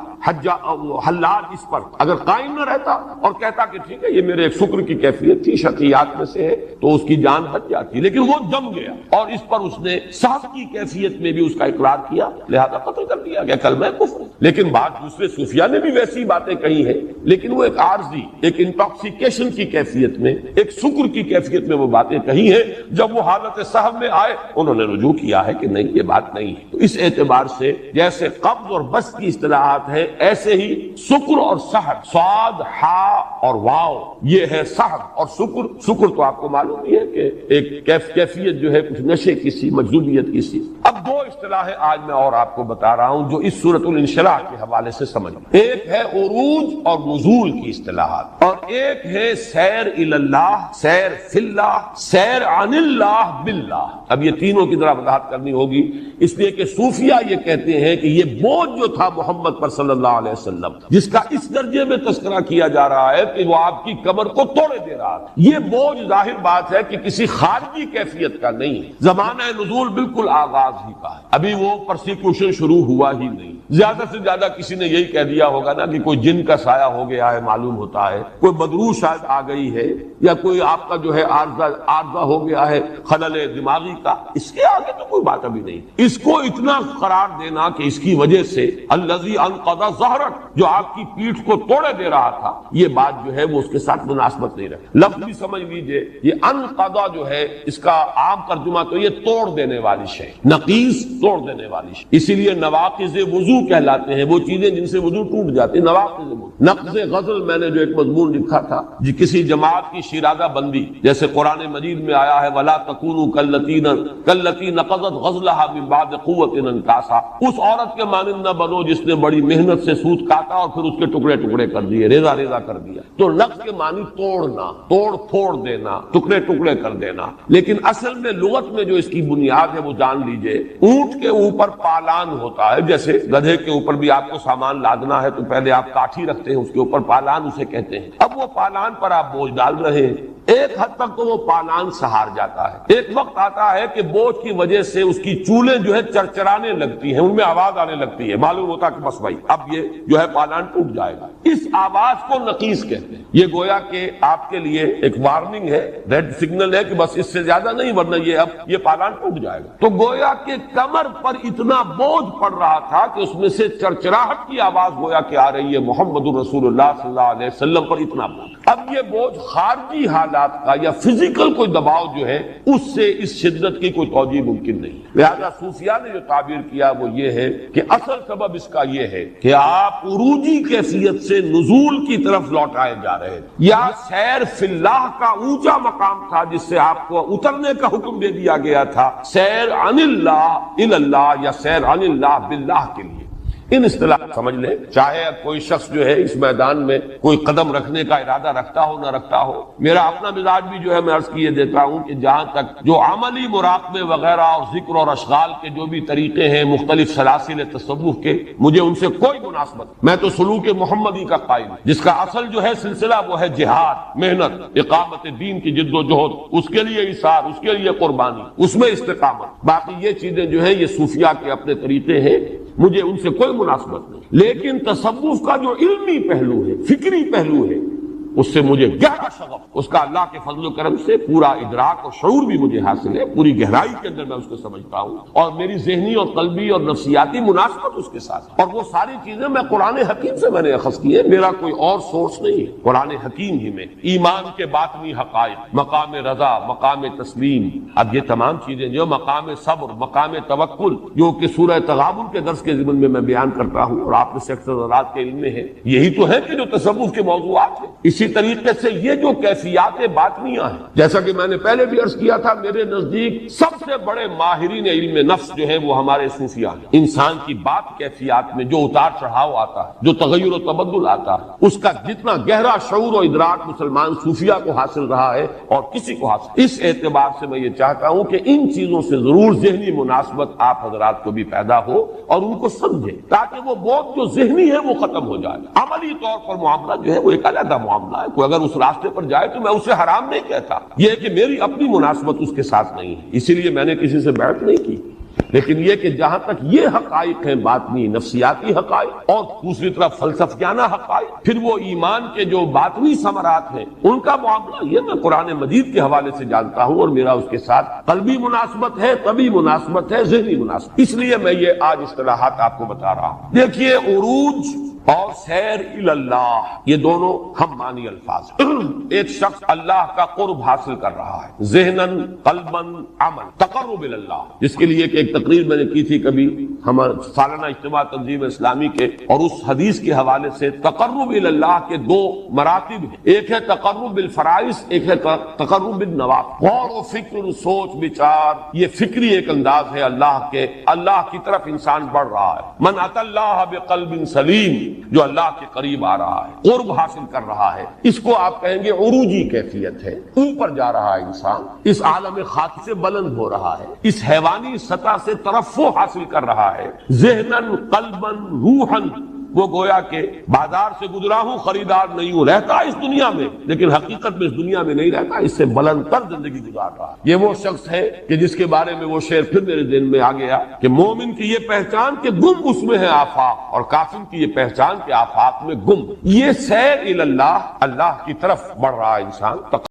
حلال اس پر، اگر قائم نہ رہتا اور کہتا کہ ٹھیک ہے یہ میرے ایک شکر کی کیفیت تھی، شطحیات میں سے ہے، تو اس کی جان بچ جاتی، لیکن وہ جم گیا اور اس پر اس نے سہو کی کیفیت میں بھی اس کا اقرار کیا، لہذا قتل کر دیا گیا، کلمہ کفر۔ لیکن بعض دوسرے صوفیہ نے بھی ویسی باتیں کہی ہیں، لیکن وہ ایک عارضی، ایک انٹاکسیکیشن کی کیفیت میں، ایک شکر کی کیفیت میں وہ باتیں کہی ہیں، جب وہ حالت سہو میں آئے انہوں نے رجوع کیا ہے کہ نہیں یہ بات نہیں ہے۔ تو اس اعتبار سے جیسے قبض اور بسط کی اصطلاحات ہیں، ایسے ہی شکر اور سہو، صاد، ہا اور واو، یہ ہے سہو اور شکر۔ شکر تو آپ کو معلوم ہی ہے کہ ایک کیفیت جو ہے کچھ نشے کی سی، مجذوبیت کی سی۔ اب دو اصطلاحیں آج میں اور آپ کو بتا رہا ہوں جو اس سورۃ الانشراح کے حوالے سے سمجھ، ایک ہے عروج اور نزول کی اصطلاحات، اور ایک ہے سیر الی اللہ، سیر فی اللہ، سیر عن اللہ باللہ۔ اب یہ تینوں کی ذرا وضاحت کرنی ہوگی، اس لیے کہ صوفیہ یہ کہتے ہیں کہ یہ بوجھ جو تھا محمد پر صلی اللہ علیہ وسلم، جس کا اس درجے میں تذکرہ کیا جا رہا ہے کہ وہ آپ کی کمر کو توڑے دے رہا تھا، یہ بوجھ ظاہر بات ہے کہ کسی خارجی کیفیت کا نہیں ہے، زمانہ نزول بالکل آغاز ہی کا ہے، ابھی وہ پرسیکیوشن شروع ہوا ہی نہیں۔ زیادہ سے زیادہ کسی نے یہی کہہ دیا ہوگا نا کہ کوئی جن کا سایہ ہو گیا ہے، معلوم ہوتا ہے کوئی بدروح شاید آ گئی ہے، یا کوئی آپ کا جو ہے عارضہ ہو گیا ہے خلل دماغی کا، اس کے آگے تو کوئی بات ابھی نہیں۔ اس کو اتنا قرار دینا کہ اس کی وجہ سے الذی انقض ظہرک، جو آپ کی پیٹھ کو توڑے دے رہا تھا، یہ بات جو ہے وہ اس کے ساتھ مناسبت نہیں رکھتی۔ لفظ بھی سمجھ لیجئے، یہ انقضا جو ہے اس کا عام ترجمہ تو یہ توڑ دینے والی شے، نقیض توڑ دینے والی شے، اسی لیے نواقض وضو کہلاتے ہیں وہ چیزیں جن سے وضو ٹوٹ جاتے ہیں، نواقض وضو۔ نقض غزل میں نے جو ایک مضمون لکھا تھا جی، کسی جماعت کی شیرازہ بندی، جیسے قرآن مجید میں آیا ہے وَلَا تَكُونُوا كَالَّتِي نَقَضَتْ غَزْلَهَا مِن بَعْدِ قُوَّةٍ أَنْكَاثًا، اس عورت کے مانند نہ بنو جس نے بڑی محنت سے سوت کاٹا اور پھر اس کے ٹکڑے ٹکڑے کر دیے، ریزہ ریزہ کر دیا۔ تو نقض کے معنی توڑنا، توڑ پھوڑ دینا، ٹکڑے ٹکڑے کر دینا، لیکن اصل میں لغت میں جو اس کی بنیاد ہے وہ جان لیجئے، اونٹ کے اوپر پالان ہوتا ہے، جیسے گدھے کے اوپر بھی آپ کو سامان لادنا ہے تو پہلے آپ کاٹھی رکھتے ہیں، اس کے اوپر پالان اسے کہتے ہیں۔ اب وہ پالان پر آپ بوجھ ڈال رہے ہیں، ایک حد تک تو وہ پالان سہار جاتا ہے، ایک وقت آتا ہے کہ بوجھ کی وجہ سے اس کی چولیں جو ہے چرچرانے لگتی ہیں، ان میں آواز آنے لگتی ہے، معلوم ہوتا کہ بس بھائی اب یہ جو ہے پالان ٹوٹ جائے گا۔ اس آواز کو نقیص کہتے ہیں، یہ گویا کہ آپ کے لیے ایک وارننگ ہے، ریڈ سگنل ہے کہ بس اس سے زیادہ نہیں ورنہ یہ پالان ٹوٹ جائے گا۔ تو گویا کہ کمر پر اتنا بوجھ پڑ رہا تھا کہ اس میں سے چرچراہٹ کی آواز گویا کہ آ رہی ہے، محمد الرسول اللہ صلی اللہ علیہ وسلم پر اتنا بوجھ۔ اب یہ بوجھ خارجی حالات کا یا فزیکل کوئی دباؤ جو ہے اس سے اس شدت کی کوئی توجیہ ممکن نہیں، لہذا صوفیاء نے جو تعبیر کیا وہ یہ ہے کہ اصل سبب اس کا یہ ہے کہ آپ عروجی کیفیت سے نزول کی طرف لوٹائے جا رہے ہیں، یا سیر فی اللہ کا اونچا مقام تھا جس سے آپ کو اترنے کا حکم دے دیا گیا تھا، سیر عن اللہ الی اللہ یا سیر عن اللہ باللہ کے لیے۔ ان اصطلاح سمجھ لیں، چاہے کوئی شخص جو ہے اس میدان میں کوئی قدم رکھنے کا ارادہ رکھتا ہو نہ رکھتا ہو، میرا اپنا مزاج بھی جو ہے میں عرض کیے دیتا ہوں کہ جہاں تک جو عملی مراقبے وغیرہ اور ذکر اور اشغال کے جو بھی طریقے ہیں مختلف سلاسل تصوف کے، مجھے ان سے کوئی مناسبت، میں تو سلوک محمدی کا قائل ہوں، جس کا اصل جو ہے سلسلہ وہ ہے جہاد، محنت، اقامت دین کی جد و جہد، اس کے لیے ایثار، اس کے لیے قربانی، اس میں استقامت۔ باقی یہ چیزیں جو ہیں یہ صوفیاء کے اپنے طریقے ہیں، مجھے ان سے کوئی مناسبت نہیں، لیکن تصوف کا جو علمی پہلو ہے، فکری پہلو ہے، اس سے مجھے گہرا شغف، اس کا اللہ کے فضل و کرم سے پورا ادراک اور شعور بھی مجھے حاصل ہے، پوری گہرائی کے اندر میں اس کو سمجھتا ہوں، اور میری ذہنی اور قلبی اور نفسیاتی مناسبت اس کے ساتھ ہے۔ اور وہ ساری چیزیں میں قرآن حکیم سے میں نے اخذ کی ہے، میرا کوئی اور سورس نہیں ہے، قرآن حکیم ہی میں ایمان کے باطنی حقائق، مقام رضا، مقام تسلیم، اب یہ تمام چیزیں جو مقام صبر، مقام توکل، جو کہ سورہ تغابن کے درس کے ضمن میں بیان کرتا ہوں اور آپ میں سے اکثر حضرات کے علم میں ہے، یہی تو ہے کہ جو تصوف کے موضوعات ہیں۔ اسی طریقے سے یہ جو کیفیات باطنیہ ہیں، جیسا کہ میں نے پہلے بھی عرض کیا تھا، میرے نزدیک سب سے بڑے ماہرین علم نفس جو ہے وہ ہمارے صوفیہ ہیں۔ انسان کی بات کیفیات میں جو اتار چڑھاؤ آتا ہے، جو تغیر و تبدل آتا ہے، اس کا جتنا گہرا شعور و ادراک مسلمان صوفیہ کو حاصل رہا ہے اور کسی کو حاصل، اس اعتبار سے میں یہ چاہتا ہوں کہ ان چیزوں سے ضرور ذہنی مناسبت آپ حضرات کو بھی پیدا ہو اور ان کو سمجھیں، تاکہ وہ بہت جو ذہنی ہے وہ ختم ہو جائے۔ عملی طور پر معاملہ جو ہے وہ ایک علیحدہ معاملہ ہے، کوئی اگر اس راستے پر جائے تو میں اسے حرام نہیں کہتا، یہ ہے کہ میری اپنی مناسبت اس کے ساتھ نہیں ہے، اسی لیے میں نے کسی سے بیعت نہیں کی۔ لیکن یہ کہ جہاں تک یہ حقائق ہیں باطنی نفسیاتی حقائق اور دوسری طرف فلسفیانہ حقائق، پھر وہ ایمان کے جو باطنی ثمرات ہیں ان کا معاملہ، یہ میں قرآن مجید کے حوالے سے جانتا ہوں، اور میرا اس کے ساتھ قلبی مناسبت ہے، طبی مناسبت ہے، ذہنی مناسبت، اس لیے میں یہ آج اصطلاحات آپ کو بتا رہا ہوں۔ دیکھیے، عروج اور سیر اللہ، یہ دونوں ہم معنی الفاظ ہیں۔ ایک شخص اللہ کا قرب حاصل کر رہا ہے، ذہناً، قلباً، عمل، تقرب اللہ، جس کے لیے کہ ایک تقریر میں نے کی تھی کبھی ہمارے سالانہ اجتماع تنظیم اسلامی کے، اور اس حدیث کے حوالے سے تقرب اللہ کے دو مراتب ہیں، ایک ہے تقرب بالفرائض، ایک ہے تقرب بالنوافل۔ غور و فکر، سوچ بچار، یہ فکری ایک انداز ہے اللہ کی طرف انسان بڑھ رہا ہے۔ من اتی اللہ بقلب سلیم، جو اللہ کے قریب آ رہا ہے، قرب حاصل کر رہا ہے، اس کو آپ کہیں گے عروجی کیفیت ہے، اوپر جا رہا ہے انسان، اس عالم خاک سے بلند ہو رہا ہے، اس حیوانی سطح سے ترفع حاصل کر رہا ہے، ذہناً، قلباً، روحاً، وہ گویا کہ بازار سے گزرا ہوں، خریدار نہیں ہوں، رہتا ہے اس دنیا میں لیکن حقیقت میں اس دنیا میں نہیں رہتا، اس سے بلند تر زندگی گزار رہا ہے۔ یہ وہ شخص ہے کہ جس کے بارے میں وہ شعر پھر میرے ذہن میں آ گیا کہ مومن کی یہ پہچان کہ گم اس میں ہے آفاق، اور کافر کی یہ پہچان کہ آفاق میں گم۔ یہ سیر الی اللہ، اللہ کی طرف بڑھ رہا انسان۔